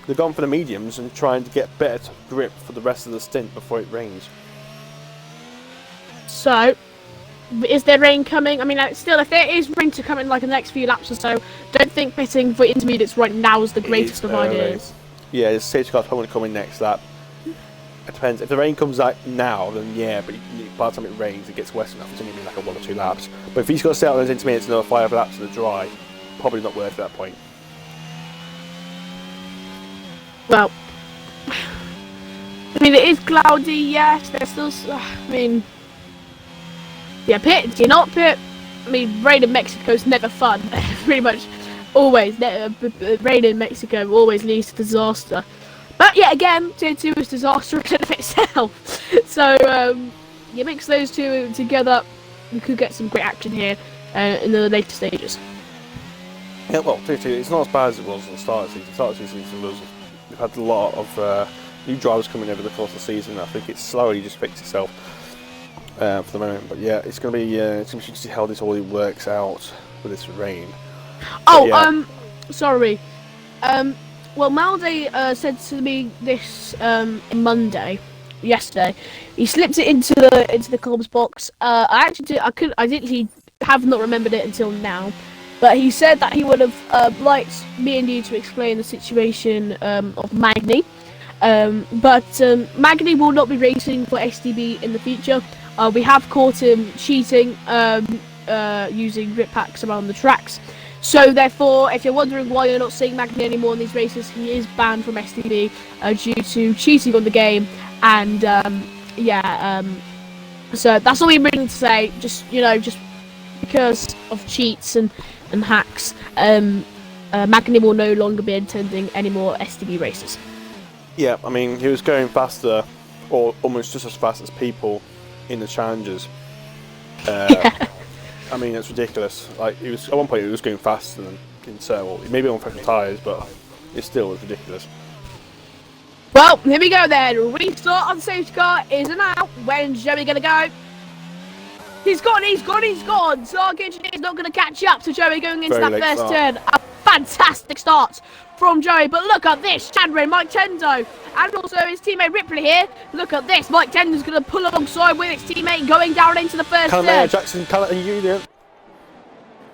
They've gone for the mediums and trying to get better grip for the rest of the stint before it rains. So, is there rain coming? I mean, still, if there is rain to come in like the next few laps or so, don't think pitting for intermediates right now is the greatest of ideas. Yeah, the safety car's probably coming next lap. It depends. If the rain comes out now, then yeah, but by the time it rains, it gets wet enough. It's only going to be like a 1 or 2 laps. But if he's got to stay out on those intermediates another 5 laps in the dry, probably not worth that point. Well, I mean, it is cloudy, yes. There's still, I mean, yeah, pit, do you not pit? I mean, rain in Mexico's never fun. Pretty much always. Rain in Mexico always leads to disaster. But yeah, again, Tier 2 is disaster in of itself. So, you mix those two together, you could get some great action here in the later stages. Yeah, well, Tier 2, it's not as bad as it was at the start of the season. The start of the season was, we've had a lot of new drivers coming over the course of the season. I think it's slowly just fixed itself for the moment. But yeah, it's going to be interesting to see how this all works out with this rain. Oh, yeah. Sorry. Well, Malday said to me this yesterday. He slipped it into the comms box. I literally have not remembered it until now. But he said that he would have liked me and you to explain the situation of Magny. But Magny will not be racing for STB in the future. We have caught him cheating using grip packs around the tracks. So therefore, if you're wondering why you're not seeing Magny anymore in these races, he is banned from STB due to cheating on the game. And so that's all we're willing to say. Just because of cheats and hacks, Magny will no longer be attending any more STB races. Yeah, I mean, he was going faster, or almost just as fast as people in the challenges. I mean, it's ridiculous. Like, he was at one point, he was going faster than in Seoul. Maybe on fresh tyres, but it still was ridiculous. Well, here we go then. Restart on the safety car is an out. When's Joey gonna go? He's gone. Dark Engineer's not going to catch up to Joey going into that first turn. A fantastic start from Joey, but look at this. Chandra, Mike Tendo, and also his teammate Ripley here. Look at this. Mike Tendo's going to pull alongside with his teammate going down into the first turn. Jackson, Callum and Union.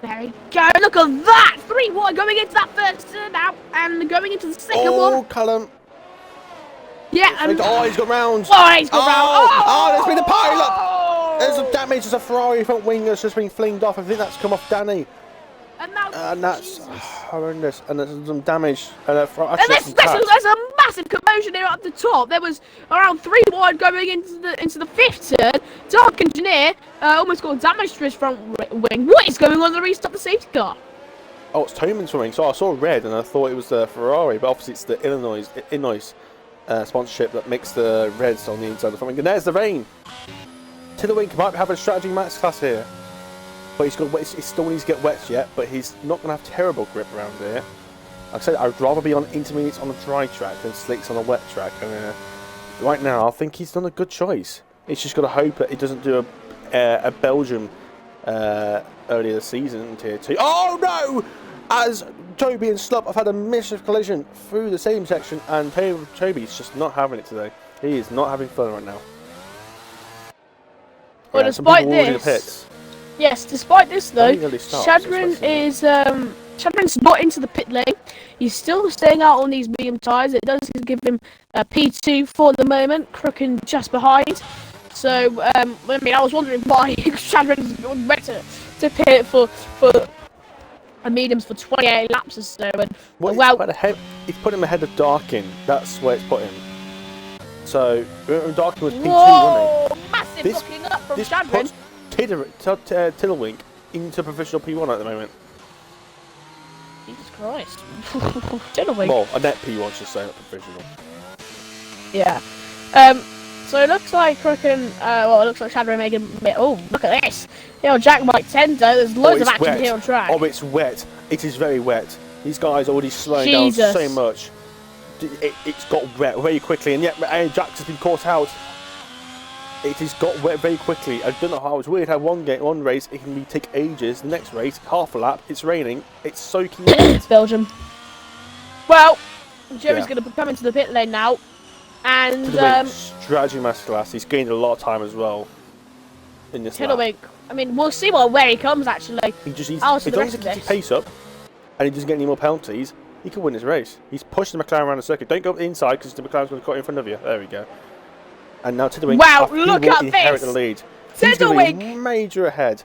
There we go. Look at that. 3-1 going into that first turn now, and going into the second one. Oh, Callum. Yeah. And he's got round. Oh, he's got round. Oh, there's been a pilot. There's some damage as a Ferrari front wing that's just been flinged off. I think that's come off Danny. And that's horrendous. And there's some damage. And there's a massive commotion here at the top. There was around 3 wide going into the fifth turn. Dark Engineer almost got damage to his front wing. What is going on to restart the safety car? Oh, it's Toman's wing. So I saw red and I thought it was the Ferrari, but obviously it's the Illinois sponsorship that makes the reds on the inside of the front wing. And there's the rain. Tiddlewink might have a strategy max class here, but he still needs to get wet yet, but he's not going to have terrible grip around here. Like I said, I'd rather be on intermediates on a dry track than slicks on a wet track, and right now I think he's done a good choice. He's just got to hope that he doesn't do a Belgium earlier this season in Tier 2. Oh no! As Toby and Slup have had a massive collision through the same section, and Toby's just not having it today. He is not having fun right now. Well, despite this, despite this though, Chadron's not into the pit lane. He's still staying out on these medium tyres. It does give him a P2 for the moment, Crooken just behind. So, I mean, I was wondering why Chadron's went to pit for a mediums for 28 laps or so. And he's put him ahead of Darkin. That's where it's put him. So Darkin was P2, wasn't he? Massive looking up from Chadron. Tiddlewink into professional P1 at the moment. Jesus Christ. Tiddlywink. Well, a net P1 should say, not provisional. Yeah. So it looks like freaking, it looks like Shadow making. Oh, look at this! Jack Mike Tender. There's loads of action wet. here on track. Oh, it's wet. It is very wet. These guys are already slowing Jesus. down so much. It's got wet very quickly, and yet Jax has been caught out. It has got wet very quickly. I don't know how it's weird how one race it can take ages. The next race, half a lap, it's raining, it's soaking wet. Belgium. Well, Jerry's going to come into the pit lane now, and strategy masterclass. He's gained a lot of time as well in this lap. I mean, we'll see where he comes actually. As long as he keeps his pace up, and he doesn't get any more penalties, he can win this race. He's pushing the McLaren around the circuit. Don't go inside because the McLaren's going to cut in front of you. There we go. And now Tiddlywink. Wow, look at inherit this! The lead. Tiddlywink! Major ahead.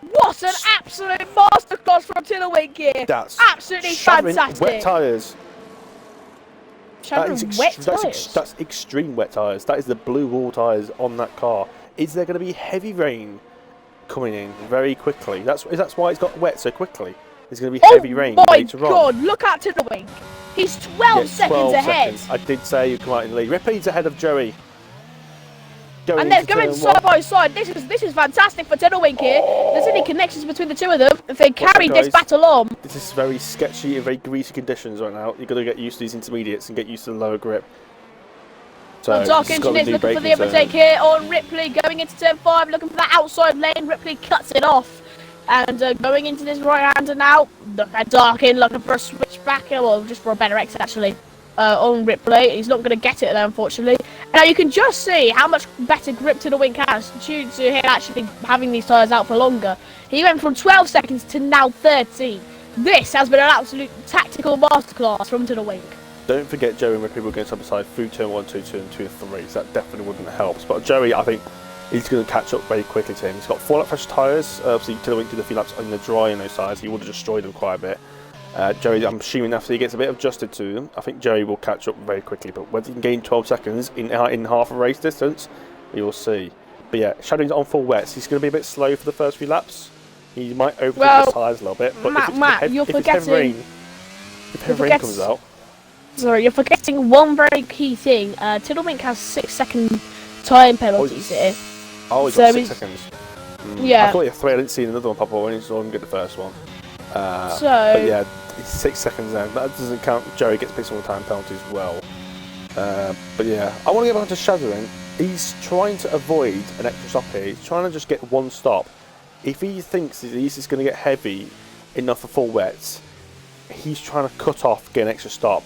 What an absolute masterclass from Tiddlywink here! That's absolutely fantastic. Wet tyres. Wet tyres? That's extreme wet tyres. That is the blue wall tyres on that car. Is there going to be heavy rain coming in very quickly? That's why it's got wet so quickly. There's going to be heavy rain later on. Oh my god, look at Tiddlywink! He's 12 seconds ahead. I did say you come out in the lead. Ripley's ahead of Joey. And they're going side by side. This is fantastic for Tiddlywink here. If there's any connections between the two of them, if they carry this battle on. This is very sketchy and very greasy conditions right now. You've got to get used to these intermediates and get used to the lower grip. So Dark Engineer's looking for the overtake here on Ripley, going into turn 5, looking for that outside lane. Ripley cuts it off. And going into this right-hander now. Look at Darkin looking for a switchback, well, just for a better exit actually. On Ripley. He's not going to get it there, unfortunately. And now you can just see how much better grip Tiddlywink has due to him actually having these tyres out for longer. He went from 12 seconds to now 13. This has been an absolute tactical masterclass from Tiddlywink. Don't forget Joey and Ripley were going side by side through turn 1, 2, 2 and 2 and 3. So that definitely wouldn't help. But Joey, I think, he's going to catch up very quickly to him. He's got 4 lap fresh tyres. Obviously, Tiddlywink did a few laps in the dry in those tyres. He would have destroyed them quite a bit. Joey, I'm assuming after he gets a bit adjusted to them, I think Joey will catch up very quickly. But whether he can gain 12 seconds in half a race distance, we will see. But yeah, Shadow's on full wets. He's going to be a bit slow for the first few laps. He might overtake the tyres a little bit. But if heavy rain comes out... Sorry, you're forgetting one very key thing. Tiddlywink has 6-second time penalties here. Oh, he's got 6 seconds. Yeah. I thought he had 3. I didn't see another one pop up when he saw him get the first one. But yeah, it's 6 seconds then. That doesn't count. Joey gets picked on the time penalty as well. But yeah, I want to get back to Shadowing. He's trying to avoid an extra stop here. He's trying to just get one stop. If he thinks he's just going to get heavy enough for full wets, he's trying to cut off, get an extra stop.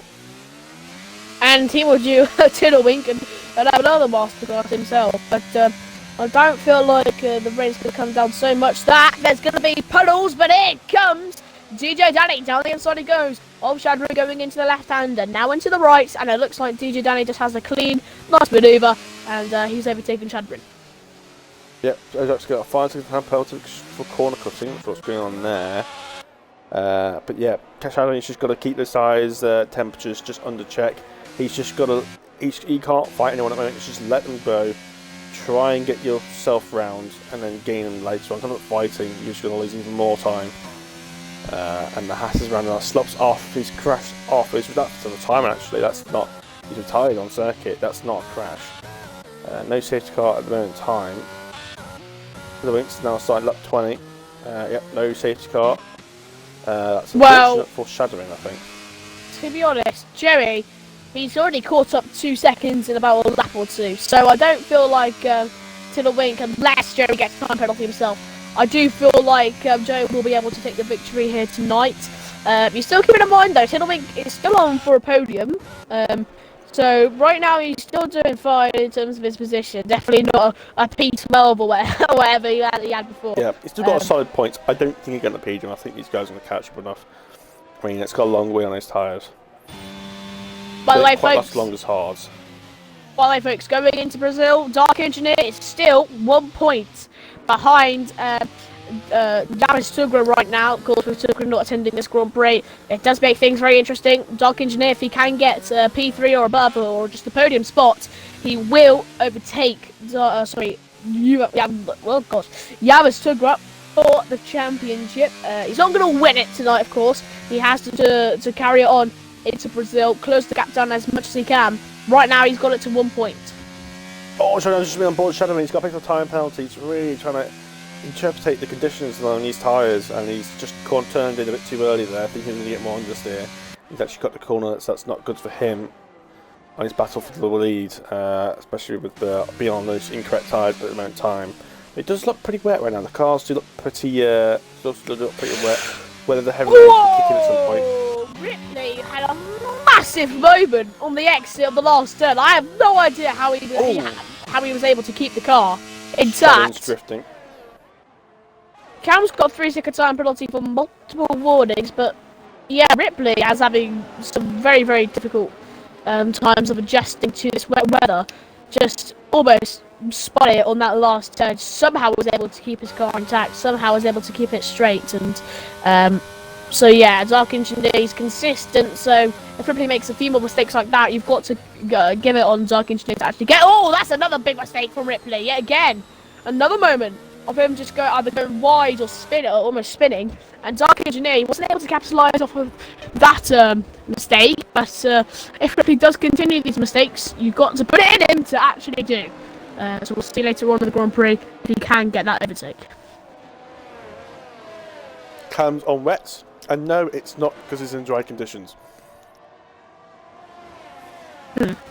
And he will do Tiddlywink and have another masterclass himself. But I don't feel like the rain's going to come down so much that there's going to be puddles. But here comes DJ Danny. Down the inside he goes. Old Shadow going into the left-hander. Now into the right. And it looks like DJ Danny just has a clean, nice manoeuvre. And he's overtaken Shadrin. Yep, Ajax got a 5 second time penalty for corner cutting. That's what's going on there. But yeah, Shadowing's just got to keep the size temperatures just under check. He's just got to, he can't fight anyone at the moment, just let them go, try and get yourself round, and then gain them later on. If I'm not fighting, you're just going to lose even more time. And the Haas is running out, slops off, he's crashed off. That's on the timer actually, that's not, he's retired on circuit, that's not a crash. No safety car at the moment in time. The Winks now starting lap 20. Yep, no safety car. That's unfortunate for Shadowing, I think. To be honest, Jerry, he's already caught up 2 seconds in about a lap or two, so I don't feel like Tiddlywink, unless Jerry gets time penalty himself, I do feel like Joe will be able to take the victory here tonight. You still keep in mind though, Tiddlywink is still on for a podium, so right now he's still doing fine in terms of his position. Definitely not a P12 or whatever he had before. Yeah, he's still got a solid points. I don't think he's going to podium. I think these guys are going to catch up enough. I mean, it's got a long way on his tyres. By the way, folks, as long as hard. By the way, folks, going into Brazil, Dark Engineer is still 1 point behind Damage Tugra right now. Of course, with Tugra not attending this Grand Prix, it does make things very interesting. Dark Engineer, if he can get P3 or above, or just the podium spot, he will overtake. Yamas Tugra for the championship. He's not going to win it tonight, of course. He has to carry it on into Brazil, close the gap down as much as he can. Right now, he's got it to 1 point. Oh, Shadow's just been on board Shadow. He's got a pick of time penalty. He's really trying to interpret the conditions on these tyres, and he's just turned in a bit too early there, thinking he's going to get more understeer. He's actually got the corner, so that's not good for him on his battle for the lead, especially with being on those incorrect tyres at the moment in time. It does look pretty wet right now. The cars do look pretty, wet. Whether the heavy rain can kick in at some point. Ripley had a massive moment on the exit of the last turn. I have no idea how he was able to keep the car intact. Drifting. Cam's got 3-second time penalty for multiple warnings, but yeah, Ripley is having some very, very difficult times of adjusting to this wet weather. Just almost spot it on that last turn. Somehow was able to keep his car intact. Somehow was able to keep it straight. And so yeah, Dark Engineer is consistent. So if Ripley makes a few more mistakes like that, you've got to give it on Dark Engineer to actually get. Oh, that's another big mistake from Ripley. Yet again, another moment of him just either going wide or spin, or almost spinning. And Dark Engineer wasn't able to capitalise off of that mistake. But if Ripley does continue these mistakes, you've got to put it in him to actually do. So we'll see later on in the Grand Prix if he can get that overtake. Cam's on wets, and no, it's not because he's in dry conditions.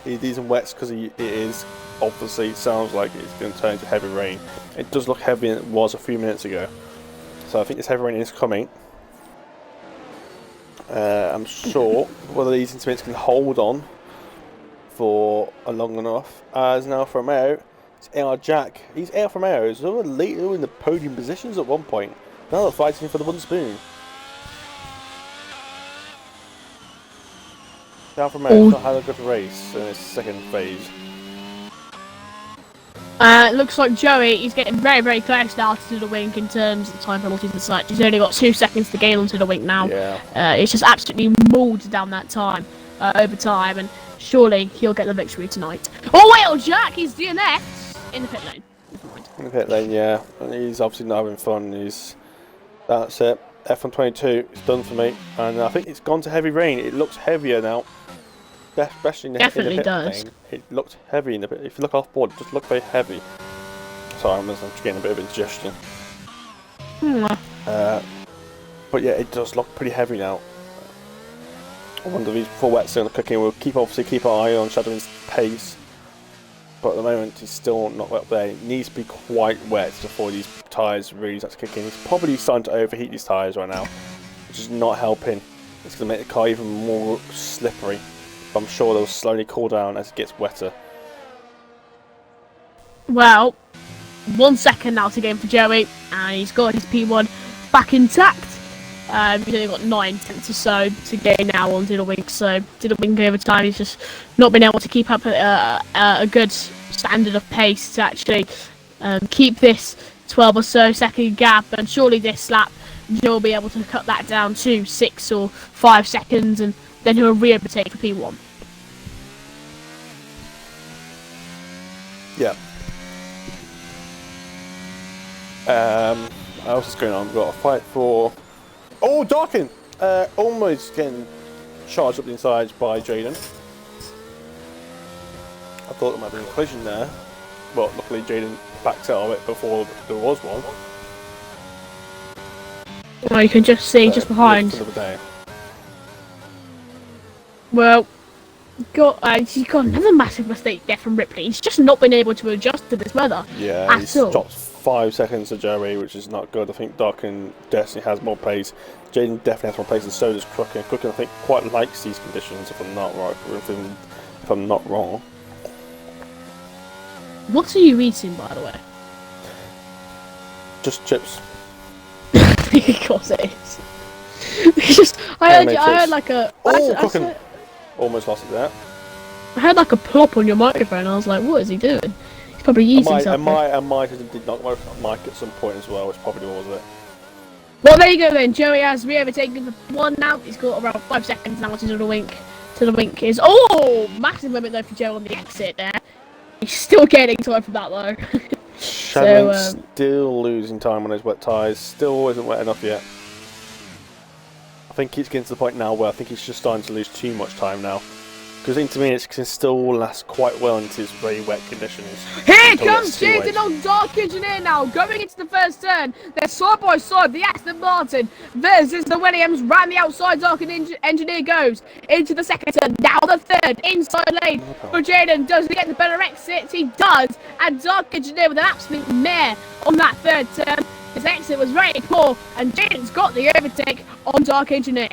He's in wets because it is obviously sounds like it's going to turn into heavy rain. It does look heavier than it was a few minutes ago, so I think this heavy rain is coming. I'm sure whether these instruments can hold on for long enough. As now from out, it's AR Jack. He's out from out. He's late in the podium positions at one point. Now they're fighting for the one spoon. Down from out, not had a good race in his second phase. It looks like Joey, he's getting very, very close now to the wink in terms of time penalties and such. He's only got 2 seconds to gain onto the wink now. Yeah. It's just absolutely mauled down that time, over time, and surely he'll get the victory tonight. Oh, wait, Jack, he's DNF'd in the pit lane. In the pit lane, yeah. And he's obviously not having fun. That's it. F122 is done for me. And I think it's gone to heavy rain. It looks heavier now. Especially in the pit lane. It looked heavy in the pit. If you look off board, it just looked very heavy. Sorry, I'm just getting a bit of indigestion. But yeah, it does look pretty heavy now. I wonder if these full wets still cooking. We'll obviously keep our eye on Shadow's pace. But at the moment, he's still not up there. It needs to be quite wet before these tyres really start kicking. He's probably starting to overheat these tyres right now, which is not helping. It's going to make the car even more slippery. But I'm sure they'll slowly cool down as it gets wetter. Well, 1 second now to game for Joey, and he's got his P1 back intact. He's only got 9 tenths or so to gain now on Diddle Wink, so Diddle Wink over time he's just not been able to keep up a good standard of pace to actually keep this 12 or so second gap, and surely this lap Joe will be able to cut that down to 6 or 5 seconds, and then he'll re-overtake for P1. Yeah. What else is going on? We've got a fight for... Oh, Darkin! Almost getting charged up the inside by Jaden. I thought there might be a collision there. Well, luckily Jaden backed out of it before there was one. Well, you can just see just behind. Well, he's got another massive mistake there from Ripley. He's just not been able to adjust to this weather. Yeah, he's dropped 5 seconds to Joey, which is not good. I think Darkin definitely has more pace. Jaden definitely has more pace, and so does Crooken. Crooken, I think, quite likes these conditions, if I'm not right, if I'm not wrong. What are you eating, by the way? Just chips. Of course it is. It's just, I heard like a... Crooken! Almost lost it there. I heard like a plop on your microphone. I was like, what is he doing? He's probably eating something. I might have did not my mic at some point as well, which probably was it. Well, there you go then. Joey has re-overtaken the one now. He's got around 5 seconds now to the wink. To the wink is... Oh! Massive moment though for Joe on the exit there. He's still getting time from that though. Shadowing's still losing time on his wet tyres. Still isn't wet enough yet. I think it's getting to the point now where I think he's just starting to lose too much time now. Because intermediates can still last quite well into his very wet conditions. Here comes Jaden on Dark Engineer now, going into the first turn. They're side by side, the Aston Martin versus the Williams. Round the outside, Dark Engineer goes into the second turn. Now the third, inside lane for Jaden. Does he get the better exit? He does. And Dark Engineer with an absolute mare on that third turn. His exit was very poor, and Jaden's got the overtake on Dark Engineer.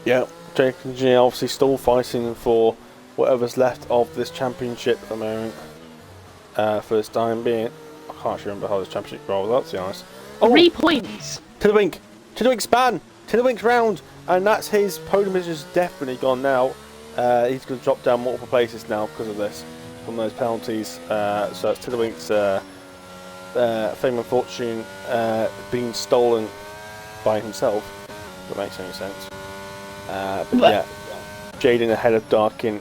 Yeah. Jake Engineer obviously still fighting for whatever's left of this championship at the moment. For this time being, I can't actually remember how this championship rolls out, to be honest. Oh, 3 points. Tiddlywink span, Tiddlywink's round, and that's his podium is just definitely gone now. He's going to drop down multiple places now because of this, from those penalties. So it's Tiddlywink's fame and fortune being stolen by himself. If that makes any sense. But yeah, Jaden ahead of Darkin.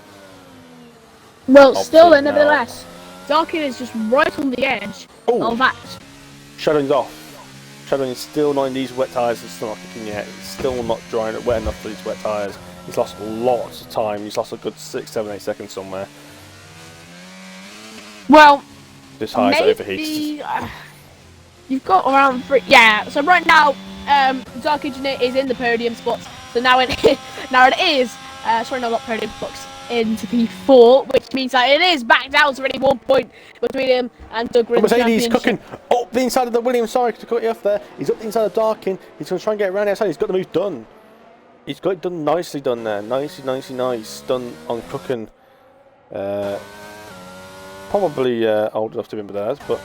Well, still, nevertheless, Darkin is just right on the edge of that. Shadowing's off. Shadowing's still not in these wet tyres. It's still not kicking yet. It's still not drying wet enough for these wet tyres. He's lost lots of time. He's lost a good 6, 7, 8 seconds somewhere. Well, this tyre's overheated. You've got around 3. Yeah. So right now, Dark Engineer is in the podium spots. So now it is, sorry, no, not podium spots, into P4, which means that it is back down to already 1 point between him and Doug. Mercedes cooking up the inside of the Williams. Sorry to cut you off there. He's up the inside of Darkin. He's going to try and get around the outside. He's got the move done. He's got it done nicely done there. Nice done on cooking. Probably old enough to remember theirs, but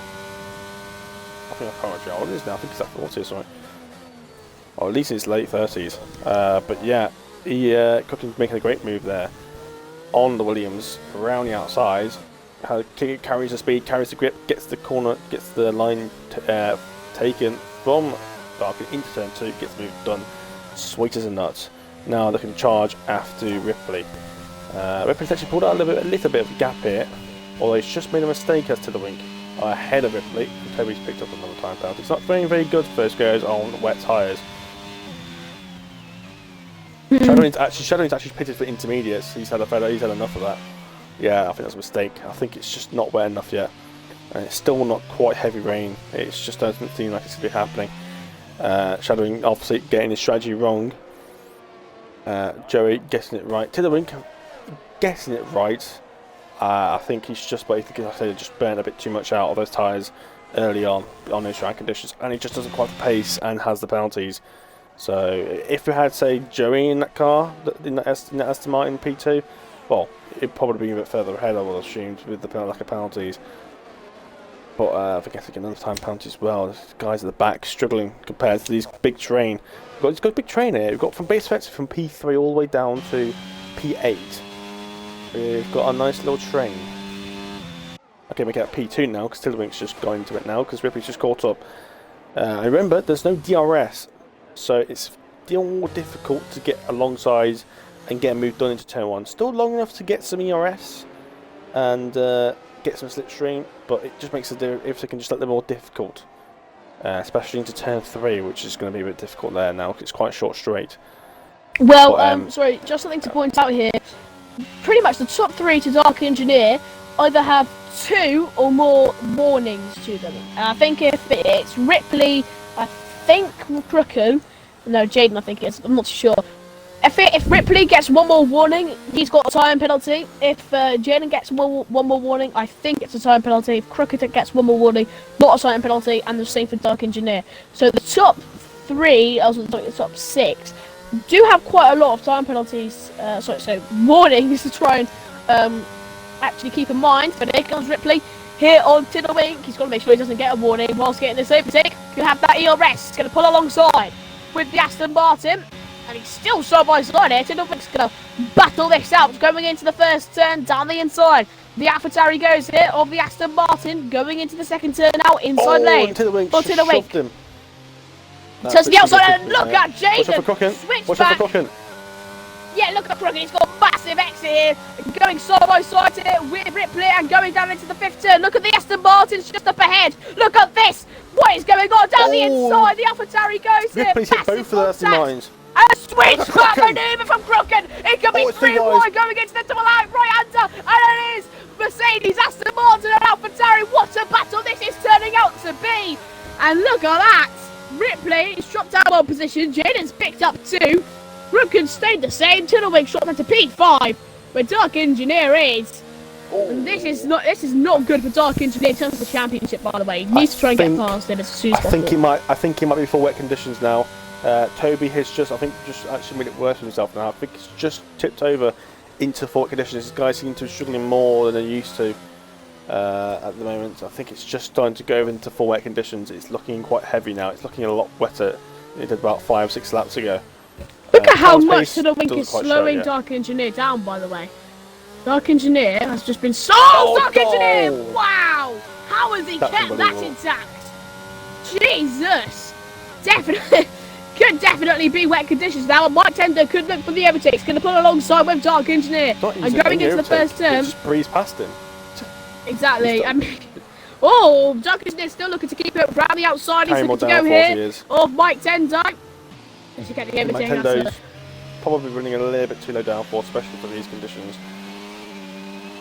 I think I can't remember how old it is now. I think he's at 40 or something. Or at least in his late 30s. But yeah, Cooking's making a great move there on the Williams around the outside. Carries the speed, carries the grip, gets the corner, gets the line taken from Darkin into turn 2, gets the move done. Sweet as a nut. Now they can charge after Ripley. Ripley's actually pulled out a little bit of a gap here, although he's just made a mistake as to the wing. Ahead of Ripley. Toby's picked up another time penalty. It's not very good first goes on wet tyres. Shadowing's actually pitted for intermediates. He's had enough of that. Yeah, I think that's a mistake. I think it's just not wet enough yet, and it's still not quite heavy rain. It just doesn't seem like it's going to be happening. Shadowing obviously getting his strategy wrong. Joey guessing it right. Tiddlywink guessing it right. I think he's just, like I said, just burnt a bit too much out of those tyres early on those track conditions, and he just doesn't quite pace and has the penalties. So if we had, say, Joey in that car, in that Aston Martin P2, well, it'd probably be a bit further ahead, I would have assumed, with the lack of penalties. But I think another time penalties as well. This guys at the back struggling compared to these big train. It's got a big train here. We've got from base effects from P3 all the way down to P8. We've got a nice little train. Okay, we get P2 now because Tiddlywink's just gone into it now because Ripley's just caught up. Remember, there's no DRS, so it's still more difficult to get alongside and get a move done into turn 1. Still long enough to get some ERS and get some slipstream, but it just makes it if they can just let them more difficult, especially into turn 3, which is going to be a bit difficult there now because it's quite short straight. Well, but, sorry, just something to point out here. Pretty much the top 3 to Dark Engineer either have 2 or more warnings to them. And I think if it's Ripley, I think Crooken, no, Jaden I think it is, I'm not sure. If Ripley gets 1 more warning, he's got a time penalty. If Jaden gets one more warning, I think it's a time penalty. If Crooked gets 1 more warning, not a time penalty, and the same for Dark Engineer. So the top 3, I was talking the top 6, do have quite a lot of time penalties, so warnings to try and actually keep in mind. But here comes Ripley here on Tiddlywink. He's got to make sure he doesn't get a warning whilst getting this overtake. You have that ERS. He's going to pull alongside with the Aston Martin, and he's still side by side here. Tiddlywink's going to battle this out, going into the first turn down the inside. The AlphaTauri goes here of the Aston Martin, going into the second turn out inside lane. Tiddlywink. Turns to the outside and look at Jaden. Switch back. Yeah, look at Crooked, he's got massive exit here, going side by side here with Ripley and going down into the 5th turn. Look at the Aston Martins just up ahead. Look at this. What is going on down the inside? The AlphaTauri goes here. Ripley's hit both of the Aston Martins. A sweet spot manoeuvre from Crooked. It could be 3 wide going into the double out right-hander. And it is Mercedes, Aston Martin and AlphaTauri. What a battle this is turning out to be. And look at that. Ripley is dropped down 1 position. Jaden's picked up 2. Crooked stayed the same. Tiddlewink shot down to P5. Where Dark Engineer is. And this is not good for Dark Engineer in terms of the championship, by the way. He needs to try and get past it as soon as possible. I think he might be for wet conditions now. Toby has just actually made it worse for himself now. I think he's just tipped over into full wet conditions. These guys seem to be struggling more than they're used to at the moment. I think it's just starting to go into full wet conditions. It's looking quite heavy now. It's looking a lot wetter than it did about 5 or 6 laps ago. Look at how much Tiddlewink is slowing Dark Engineer down, by the way. Dark Engineer has just been Dark Engineer! Wow! How has he kept that intact? Jesus! Definitely could definitely be wet conditions now. And Mike Tender could look for the overtake. He's going to pull alongside with Dark Engineer. And going into the first turn. Just breeze past him. Exactly. I mean, Dark Engineer still looking to keep it around the outside. He's looking to go here. Mike Tender. To get the overtake. Nintendo's probably running a little bit too low downforce, especially for these conditions.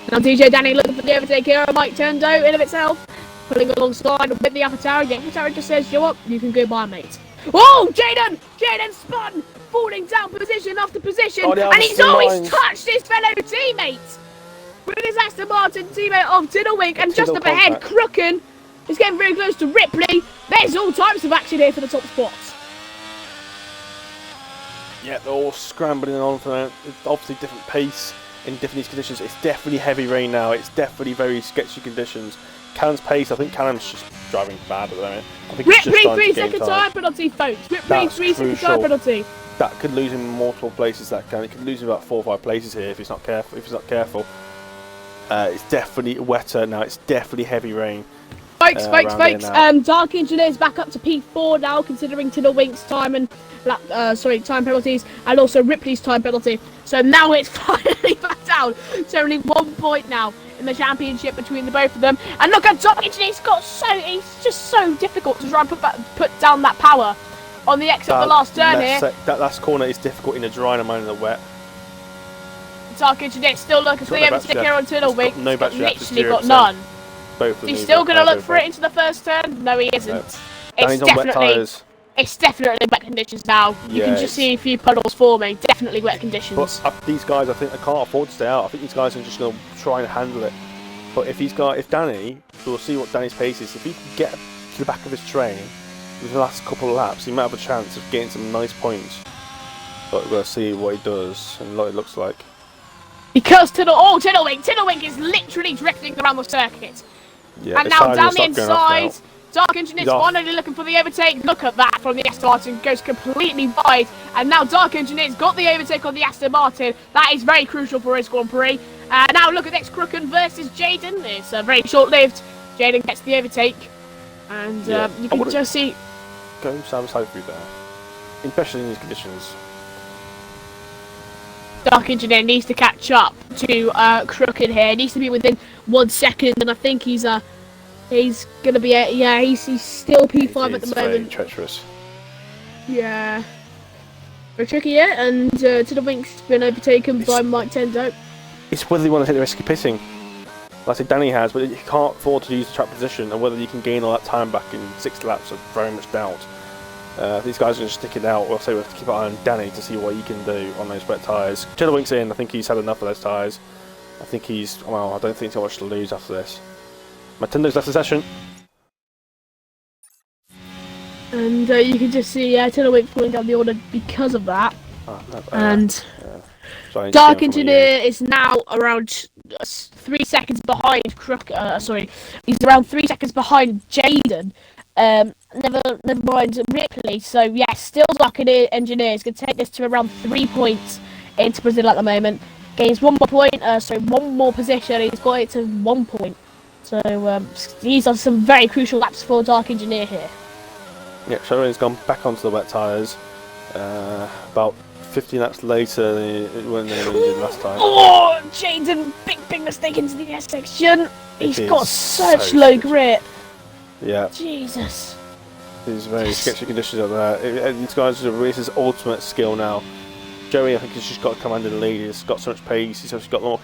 Now DJ Danny looking for the overtake here on Mike Tendo in of itself. Pulling alongside with the AlphaTauri. The AlphaTauri just says, you know what, you can go by, mate. Oh, Jaden spun, falling down position after position, and he's always touched his fellow teammates. With his Aston Martin teammate of Tiddlewink, and just up ahead, Crooked is getting very close to Ripley. There's all types of action here for the top spots. Yeah, they're all scrambling on for that. It's obviously different pace in different conditions. It's definitely heavy rain now. It's definitely very sketchy conditions. Callum's pace, I think Callum's just driving bad at the moment. I think Ripley 3-second tyre penalty, folks. Ripley 3-second tyre penalty. That could lose him multiple places. It could lose him about 4 or 5 places here if he's not careful. It's definitely wetter now. It's definitely heavy rain. Folks. Dark Engineer's back up to P4 now, considering Tiddlewink's time and time penalties, and also Ripley's time penalty. So now it's finally back down. It's only 1 point now in the championship between the both of them. And look at Dark Engineer. It's just so difficult to try and put down that power on the exit of the last turn here. That last corner is difficult in the dry and in the wet. Dark Engineer still looking for the overtake here on Tiddlewink. No battery, literally got none. Both He's still going to look for it into the first turn? No, he isn't. No. It's definitely wet conditions now. You can just see a few puddles forming. Definitely wet conditions. But these guys, I think, they can't afford to stay out. I think these guys are just going to try and handle it. But if Danny, we'll see what Danny's pace is. If he can get to the back of his train with the last couple of laps, he might have a chance of getting some nice points. But we'll see what he does and what it looks like. Because Tiddlewink is literally drifting around the circuit. Yeah, and now down the inside, Dark Engineer's finally looking for the overtake. Look at that from the Aston Martin, goes completely wide. And now Dark Engineer's got the overtake on the Aston Martin. That is very crucial for his Grand Prix. Now look at this, Crooked versus Jaden. It's very short-lived. Jaden gets the overtake. And you can just see... Go side through there, especially in these conditions. Dark Engineer needs to catch up to Crooked here. He needs to be within 1 second, and I think he's gonna be he's still P5 at the moment. Very treacherous. Yeah, very tricky, yeah. And Tiddlewink's been overtaken by Mike Tendo. It's whether you want to take the risk of pitting, like I said, Danny has, but you can't afford to use the track position, and whether you can gain all that time back in 6 laps, I very much doubt. These guys are going to stick it out. We'll say we'll have to keep an eye on Danny to see what he can do on those wet tyres. Tiddlewink's in. I think he's had enough of those tyres. I think I don't think he's got much to lose after this. Matindo's left the session. And you can just see Tiddlewink pulling down the order because of that. Dark Engineer is now around 3 seconds behind he's around 3 seconds behind Jaden. Never mind Ripley. So yes, still Dark Engineer is going to take this to around 3 points into Brazil at the moment. Gains 1 more point, so 1 more position. He's got it to 1 point. So these are some very crucial laps for Dark Engineer here. Yeah, so everyone's gone back onto the wet tyres. About 15 laps later than when they did last time. Oh, Jaden, big mistake into the S section. He's got such low grip. Yeah. Jesus. There's very sketchy conditions out there. These guys are really his ultimate skill now. Joey, I think he's just got to command the lead. He's got so much pace. He's got more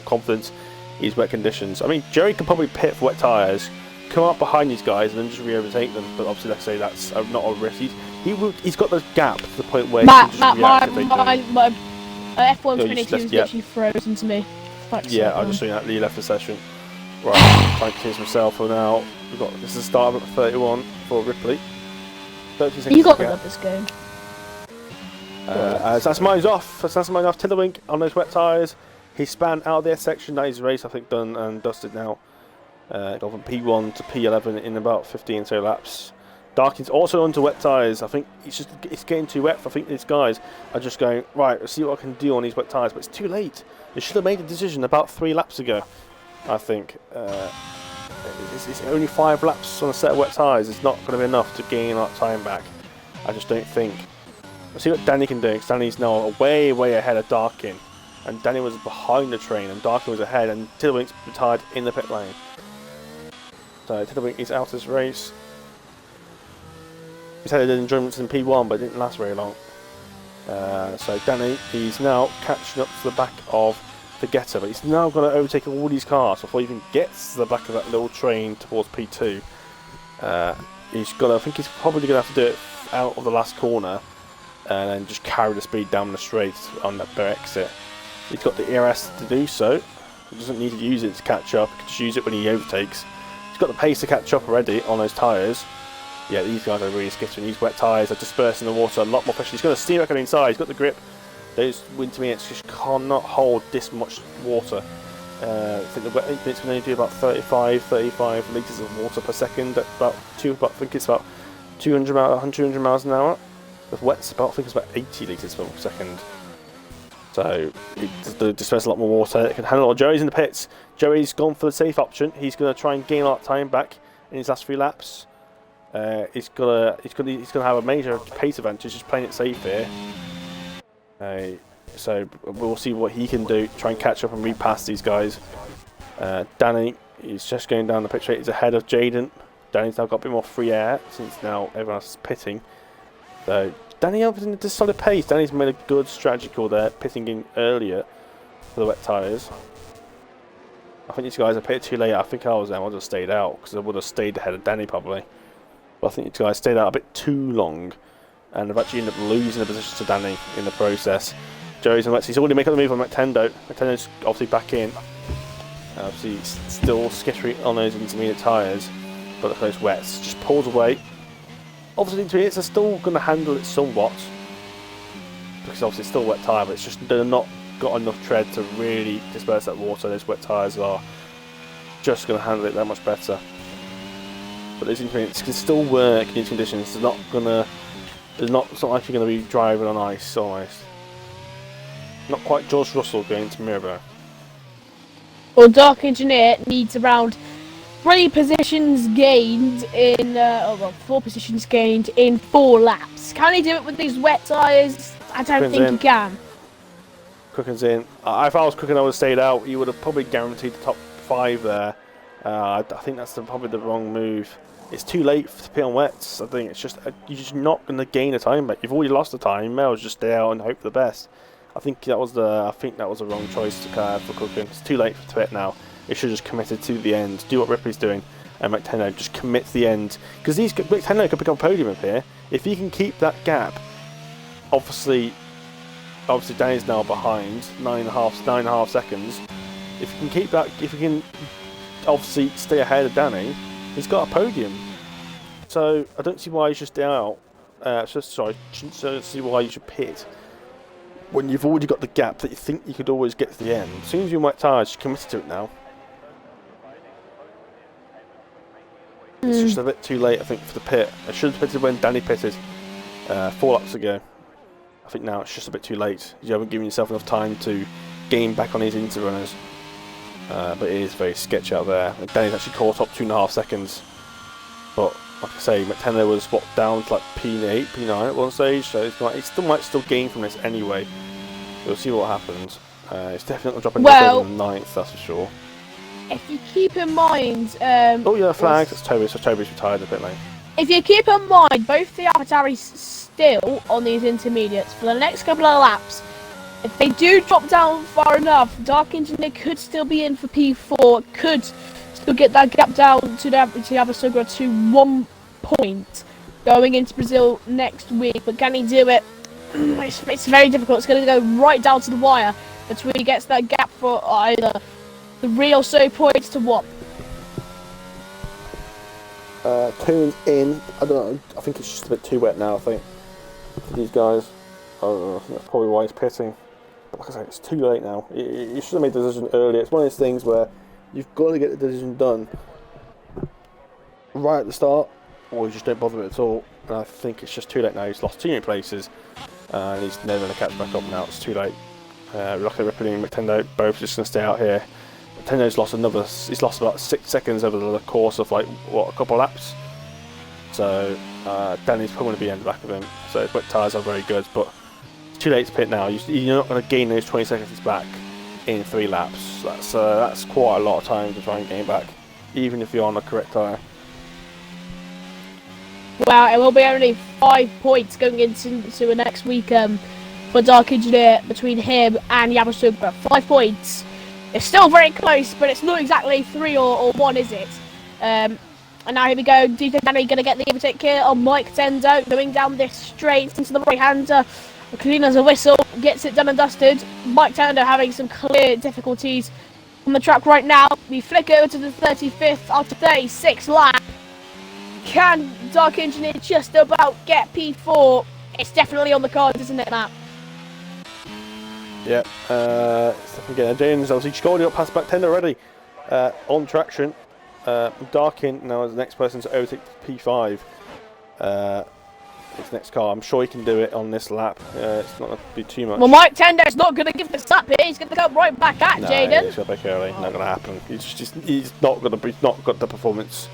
confidence in his wet conditions. I mean, Joey can probably pit for wet tyres, come up behind these guys, and then just re-overtake them. But obviously, like I say, that's not a risk. He's got the gap to the point where he can just react if they don't. My F122 is literally frozen to me. Yeah, I'll just show you that. You left the session. Right, trying to change himself for now. We've got this is the start of 31 for Ripley. 30 seconds. You got to love this game. As Sassamine's off. Sassamine off. Tiddlywink on those wet tyres. He span out of their section. That is race, I think, done and dusted now. Gone from P1 to P11 in about 15 so laps. Darkin's also onto wet tyres. I think it's getting too wet. I think these guys are just going, right, let's see what I can do on these wet tyres. But it's too late. They should have made a decision about 3 laps ago, I think. It's only 5 laps on a set of wet tyres. It's not going to be enough to gain that time back. I just don't think. Let's see what Danny can do. Danny's now way ahead of Darkin. And Danny was behind the train and Darkin was ahead, and Tiddlewink's retired in the pit lane. So Tiddlewink is out of this race. He's had enjoyments in P1, but it didn't last very long. So Danny, he's now catching up to the back of the Getter, but he's now going to overtake all these cars before he even gets to the back of that little train towards P2. He's got. I think he's probably going to have to do it out of the last corner, and then just carry the speed down the straight on that bare exit. He's got the ERS to do so. He doesn't need to use it to catch up. He can just use it when he overtakes. He's got the pace to catch up already on those tyres. Yeah, these guys are really skittering. These wet tyres are dispersing the water a lot more pressure. He's going to steer back on the inside. He's got the grip. Those winter minutes just cannot hold this much water. I think the wet minutes can only do about 35 litres of water per second. At I think it's about 200 miles an hour. With wets, I think it's about 80 litres per second. So it disperses a lot more water. It can handle it. Joey's in the pits. Joey's gone for the safe option. He's going to try and gain a lot of time back in his last 3 laps. He's going to have a major pace advantage just playing it safe here. So we'll see what he can do to try and catch up and repass these guys. Danny is just going down the pit straight. He's ahead of Jaden. Danny's now got a bit more free air since now everyone else is pitting. So Danny opens into solid pace. Danny's made a good strategy call there, pitting in earlier for the wet tyres. I think these guys are pitted too late. I think I was there. I would have stayed out because I would have stayed ahead of Danny probably. But I think these guys stayed out a bit too long, and have actually ended up losing the position to Danny in the process. Joey's in wets. He's already making the move on Mactendo. Mactendo's obviously back in. Obviously still skittering on those intermediate tyres, but those wets just pulls away. Obviously, the intermediates are still going to handle it somewhat, because obviously it's still wet tyre, but it's just they're not got enough tread to really disperse that water. Those wet tyres are just going to handle it that much better. But those intermediates can still work in these conditions. They're not gonna. It's not like you're going to be driving on ice almost. Not quite George Russell going to Mirabel. Well, Dark Engineer needs around 3 positions gained in, 4 positions gained in 4 laps. Can he do it with these wet tyres? I don't think he can. Crooken's in. If I was Crooken, I would have stayed out. You would have probably guaranteed the top 5 there. I think that's probably the wrong move. It's too late to pit on wets. I think it's just you're just not going to gain the time back. You've already lost the time. You may as well just stay out and hope for the best. I think that was the wrong choice to for Crooken. It's too late to pit now. It should have just committed to the end. Do what Ripley's doing, and Mactendo just commit to the end, because Mactendo could pick up a podium up here if he can keep that gap. Obviously Danny's now behind 9.5 seconds. If he can keep that, if he can obviously stay ahead of Danny, he's got a podium. So I don't see why you should stay out. I don't see why you should pit when you've already got the gap that you think you could always get to the end. As soon as you're in wet tyres, you're committed to it now. It's just a bit too late, I think, for the pit. I should have pitted when Danny pitted 4 laps ago. I think now it's just a bit too late. You haven't given yourself enough time to gain back on these interrunners. But it is very sketchy out there. Danny's actually caught up 2.5 seconds. But like I say, Matendo was down to like P8, P9 at one stage, so it still might gain from this anyway. We'll see what happens. It's definitely not dropping further than 9th, that's for sure. If you keep in mind, oh yeah, flags. That's Toby. So Toby's retired a bit late. If you keep in mind, both the AlphaTauris still on these intermediates for the next couple of laps. If they do drop down far enough, Dark Engineer could still be in for P4. Could still get that gap down to Yabasugra to 1 point going into Brazil next week. But can he do it? It's very difficult. It's going to go right down to the wire between he gets that gap for either 3 or so points to what? Coon's in. I don't know. I think it's just a bit too wet now. I think for these guys. I don't know. That's probably why he's pitting. But like I say, it's too late now. You should have made the decision earlier. It's one of those things where you've got to get the decision done right at the start, or you just don't bother with it at all. And I think it's just too late now. He's lost 2 new places, and he's never going to catch back up now. It's too late. Luckily, Ripley and Matendo both just going to stay out here. Matendo's lost he's lost about 6 seconds over the course of like a couple of laps. So Danny's probably going to be in the back of him. So his wet tyres are very good, but it's too late to pit now. You're not going to gain those 20 seconds back in 3 laps. That's quite a lot of time to try and gain back, even if you're on the correct tyre. Well, it will be only 5 points going into the next week for Dark Engineer between him and Yamasutra. 5 points. It's still very close, but it's not exactly 3 or 1, is it? And now here we go. Do you think Danny going to get the overtake here on Mike Tendo going down this straight into the right-hander? Clean as a whistle, gets it done and dusted. Mike Tendo having some clear difficulties on the track right now. We flick over to the 35th after 36 lap. Can Dark Engineer just about get P4? It's definitely on the cards, isn't it, Matt? Yeah, it's definitely getting James obviously scored up past back 10 already. On traction. Darkin now is the next person to overtake P5. His next car. I'm sure he can do it on this lap. It's not going to be too much. Well, Mike Tender's not going to give this lap here. He's going to come right back at Jaden. He's got back early. Not going to happen. He's not got the performance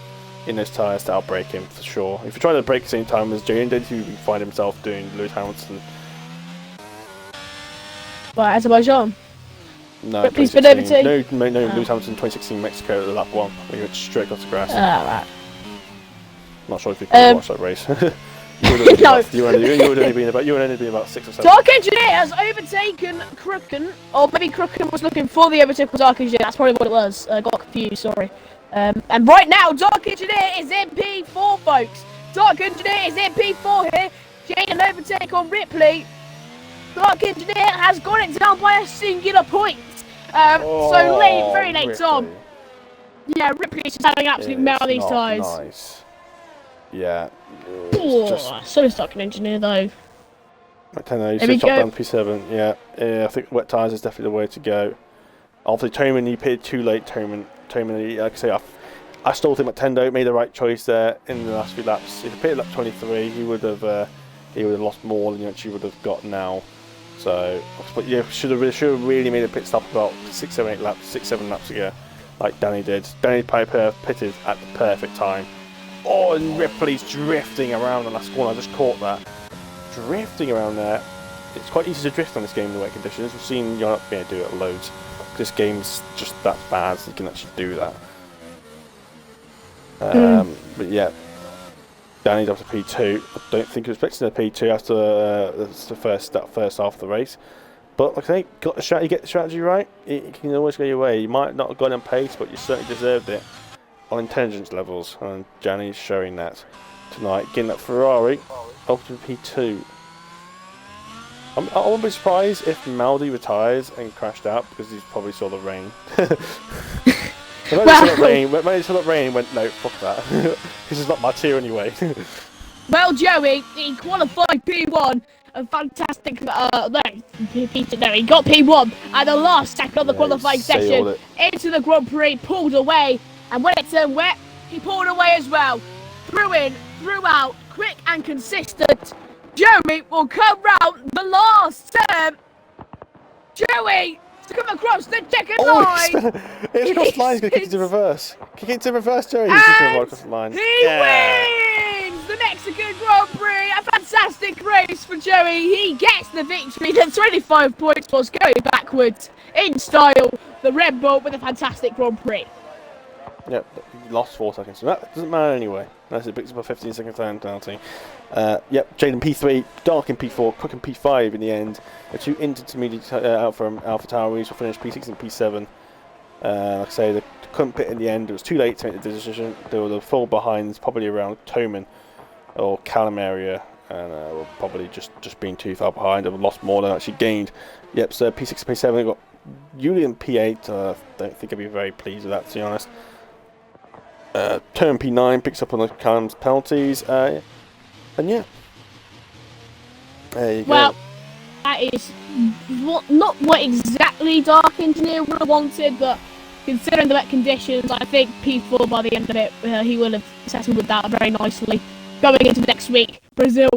in those tyres to outbrake him for sure. If you try to brake at the same time as Jaden did, he would find himself doing Lewis Hamilton. Well, Azerbaijan. No, please been over to no, Lewis Hamilton 2016 Mexico at the lap 1. We went straight across the grass. Right. Not sure if you can watch that race. You would only been about 6 or 7. Dark Engineer has overtaken Crooken, or maybe Crooken was looking for the overtake for Dark Engineer. That's probably what it was. I got confused. Sorry. And right now, Dark Engineer is in P4, folks. Dark Engineer is in P4 here. Jaden overtake on Ripley. Dark Engineer has got it down by a singular point. So late, very late Ripley. on. Yeah, Ripley's just having absolute mail on these tyres. Nice. Yeah. So is Dark Engineer though. He's shot down P7. Yeah, I think wet tyres is definitely the way to go. Obviously, Toman, he pitted too late. Toman, like I say, I still think Matendo made the right choice there in the last few laps. If he pitted lap 23, he would have lost more than he actually would have got now. So, but yeah, should have really made a pit stop about 6-7 laps ago, like Danny did. Danny Piper pitted at the perfect time. Oh, and Ripley's drifting around the last corner. I just caught that. Drifting around there. It's quite easy to drift on this game in the wet conditions. We've seen you're not being able to do it loads. This game's just that bad, so you can actually do that. But yeah, Danny's up to P2. I don't think he was expecting a P2 after the first half of the race. But like I say, get the strategy right, it can always go your way. You might not have gone on pace, but you certainly deserved it on intelligence levels. And Danny's showing that tonight, getting that Ferrari up to P2. I won't be surprised if Maldi retires and crashed out because he probably saw the rain. When he saw that rain, went, no, fuck that. This is not my tier anyway. Well, Joey, he qualified P1. A fantastic, he got P1 at the last second of the qualifying session. Into the Grand Prix, pulled away. And when it turned wet, he pulled away as well. Threw in, threw out, quick and consistent. Joey will come round the last turn. Joey to come across the checkered line. It's cross the line, he's going to kick it to reverse. Kick it to reverse, Joey. He's just going to across the line. He wins! the Mexican Grand Prix. A fantastic race for Joey. He gets the victory. The 25 points was going backwards in style. The Red Bull with a fantastic Grand Prix. Yep, he lost 4 seconds, so that doesn't matter anyway. Unless it picks up a 15-second time penalty. Yep, Jaden P3, Dark in P4, Cook in P5 in the end. The 2 intermediate out from Alpha Tauris will finish P6 and P7. Like I say, they couldn't pit in the end. It was too late to make the decision. They were the fall behinds, probably around Toman or Callum area, and were probably just being too far behind. They've lost more than actually gained. Yep, so P6 and P7, they've got Julian P8. Don't think I'd be very pleased with that, to be honest. Turn P9 picks up on the Callum's penalties, and yeah, there you well, go. that is not what exactly Dark Engineer would have wanted, but considering the wet conditions, I think P4 by the end of it, he will have settled with that very nicely. Going into next week, Brazil,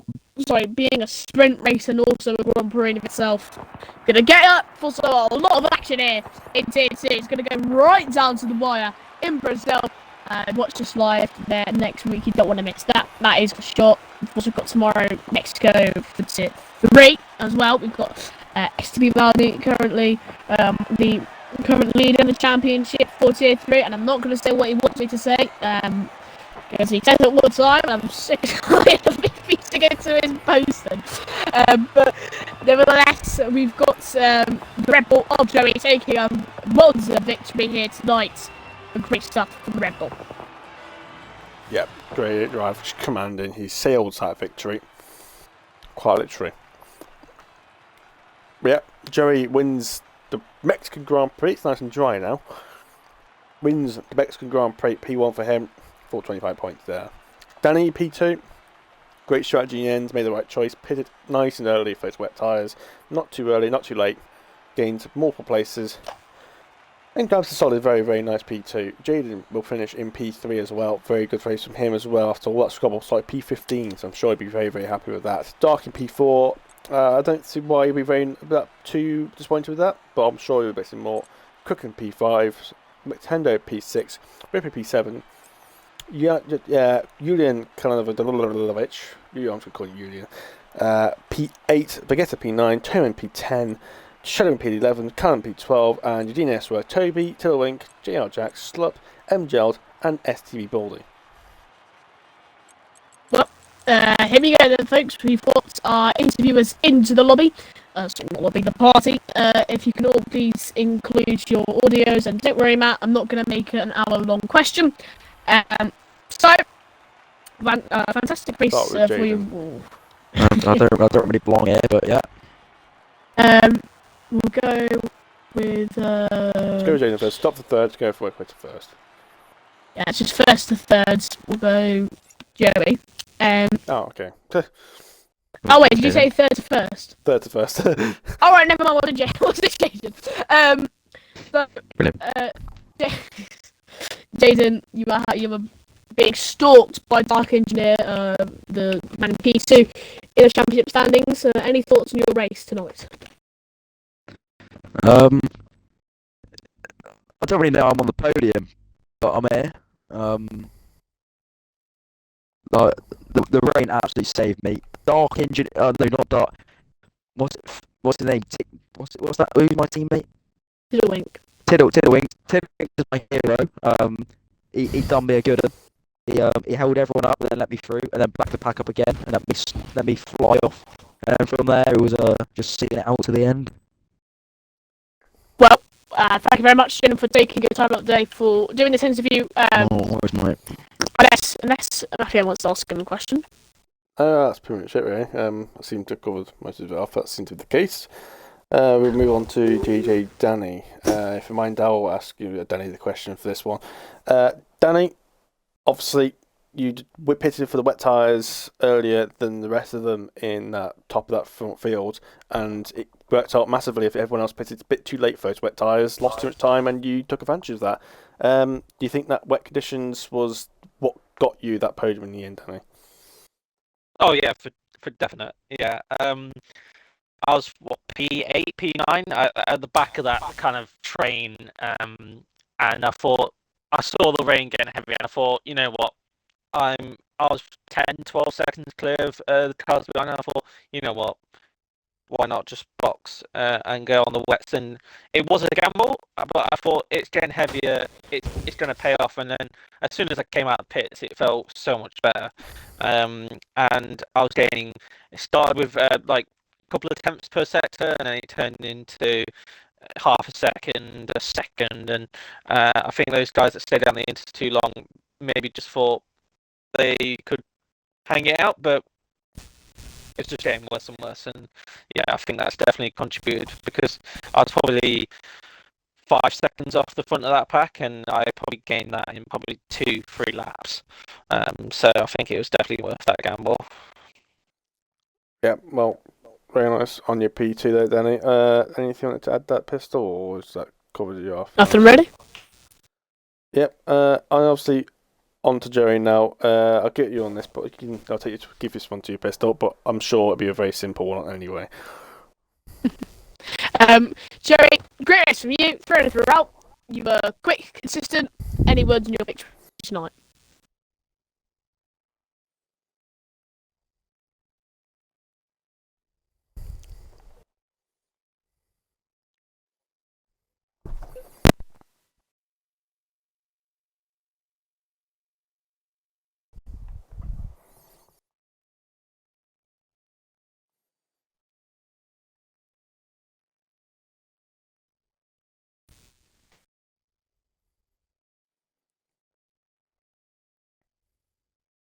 being a sprint race and also a Grand Prix in itself, gonna get up for a lot of action here in Tier 2. It's gonna go right down to the wire in Brazil. Watch this live there next week. You don't want to miss that. That is for sure. Of course, we've got tomorrow Mexico for Tier 3 as well. We've got STB Maldi currently the current leader in the championship for Tier 3, and I'm not going to say what he wants me to say because he says it all the time, and I'm sick of repeating it to his posting. But nevertheless, we've got the Red Bull of Joey taking a Monza victory here tonight. Great stuff from the Red Bull. Yep, great drive, just commanding. He sailed that victory, quite literally. Yep, Joey wins the Mexican Grand Prix. It's nice and dry now. Wins the Mexican Grand Prix. P1 for him, 425 points there. Danny P2, great strategy in the end. Made the right choice. Pitted nice and early for his wet tyres. Not too early, not too late. Gained multiple places. And grabs a solid, very, very nice P2. Jaden will finish in P3 as well. Very good race from him as well after all that squabble. So like P15, so I'm sure he'd be very, very happy with that. Dark in P4. I don't see why he'd be too disappointed with that, but I'm sure he'll be expecting more. Cook in P5. Nintendo P6. Ripper P7. Julian Kalanovic. I'm just going to call him Julian. P8. Vegeta P9. Toman P10. Shadow P11, Callum P12, and Eugene Eswer, Toby, Tillwink, JR Jack, Slup, MGeld, and STB Baldy. Well, here we go then, folks. We've got our interviewers into the lobby. Not lobby, the party. If you can all please include your audios, and don't worry, Matt, I'm not going to make it an hour-long question. Fantastic race for you. I don't really belong here, but yeah. We'll go with. Let's go with Jaden first. Stop the thirds. Go for Wicked first. Yeah, it's just first to thirds. We'll go Joey. Oh, okay. Oh wait, did you say third to first? Third to first. All right, never mind. What did Jaden? Jaden, you were being stalked by Dark Engineer, the man P2 in the championship standings. Any thoughts on your race tonight? I don't really know I'm on the podium, but I'm here. The rain absolutely saved me. Dark Engineer, no, not Dark. What's his name? What's that? Who's my teammate? Tiddlewink. Tiddlewink. Tiddlewink is my hero. He done me a good. He held everyone up and then let me through, and then back the pack up again and let me fly off. And from there, it was just seeing it out to the end. Well, thank you very much, Jim, for taking your time out today for doing this interview. Where's my... Unless Matthew wants to ask him a question. That's pretty much it, really. I seem to have covered most of it off. That seemed to be the case. We'll move on to JJ Danny. If you mind, I'll ask you, Danny, the question for this one. Danny, obviously, you pitted for the wet tyres earlier than the rest of them in that top of that front field, and it worked out massively if everyone else pitted a bit too late for those wet tyres, lost too much time, and you took advantage of that. Do you think that wet conditions was what got you that podium in the end, Danny? Oh yeah, for definite. Yeah. I was P8, P9 at the back of that kind of train, and I saw the rain getting heavy, and I thought, you know what, I was 10, 12 seconds clear of the cars behind. And I thought, you know what? Why not just box and go on the wets? And it was a gamble, but I thought it's getting heavier. It's going to pay off. And then as soon as I came out of the pits, it felt so much better. And I was getting. It started with like a couple of tenths per sector, and then it turned into half a second, and I think those guys that stayed down the inter too long maybe just thought they could hang it out, but it's just getting worse and worse. And yeah, I think that's definitely contributed because I was probably 5 seconds off the front of that pack, and I probably gained that in probably 2-3 laps. So I think it was definitely worth that gamble. Yeah, well, very nice on your P2 there, Danny. Anything you wanted to add that pistol, or is that covered you off? Nothing ready? Yep. I obviously on to Jerry now. I'll get you on this, but I'll take you to give this one to your pistol. But I'm sure it'll be a very simple one anyway. Jerry, great race from you. Through and throughout. You were quick, consistent. Any words in your victory tonight?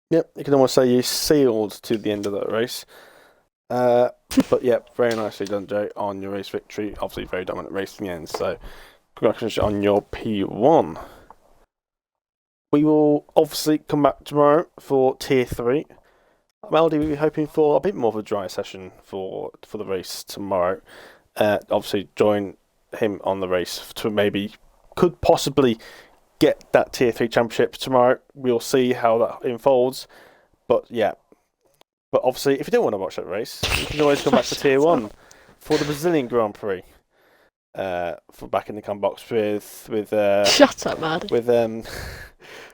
Yep, you can almost say you sealed to the end of that race. But yeah, very nicely done, Joe, on your race victory. Obviously, very dominant race in the end. So, congratulations on your P1. We will obviously come back tomorrow for Tier 3. Melody, we'll be hoping for a bit more of a dry session for the race tomorrow. Obviously, join him on the race to maybe could possibly get that Tier 3 championship tomorrow. We'll see how that unfolds. But yeah. But obviously, if you don't want to watch that race, you can always come back to Tier 1 for the Brazilian Grand Prix. For back in the com box with Shut up, man.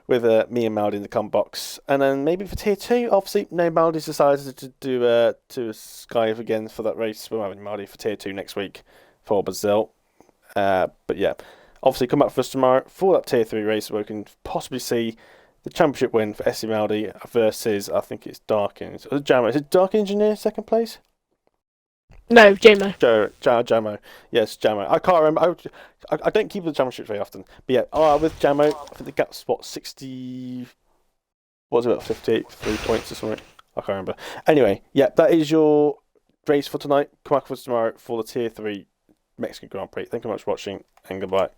with me and Maldy in the com box, and then maybe for Tier 2, obviously, no, Maldy's decided to do to Skype again for that race. We're having Maldy for Tier 2 next week for Brazil. But yeah, obviously come back for us tomorrow for that Tier 3 race where we can possibly see the championship win for SC Maldy versus, I think it's Darkin. Is it Dark Engineer second place? No, Jamo. Jamo. Yes, Jamo. I can't remember. I don't keep the championship very often. But yeah, with Jamo, I think the gap's 60. What was it, about 58, 3 points or something? I can't remember. Anyway, yeah, that is your race for tonight. Come back for us tomorrow for the Tier 3 Mexican Grand Prix. Thank you very much for watching, and goodbye.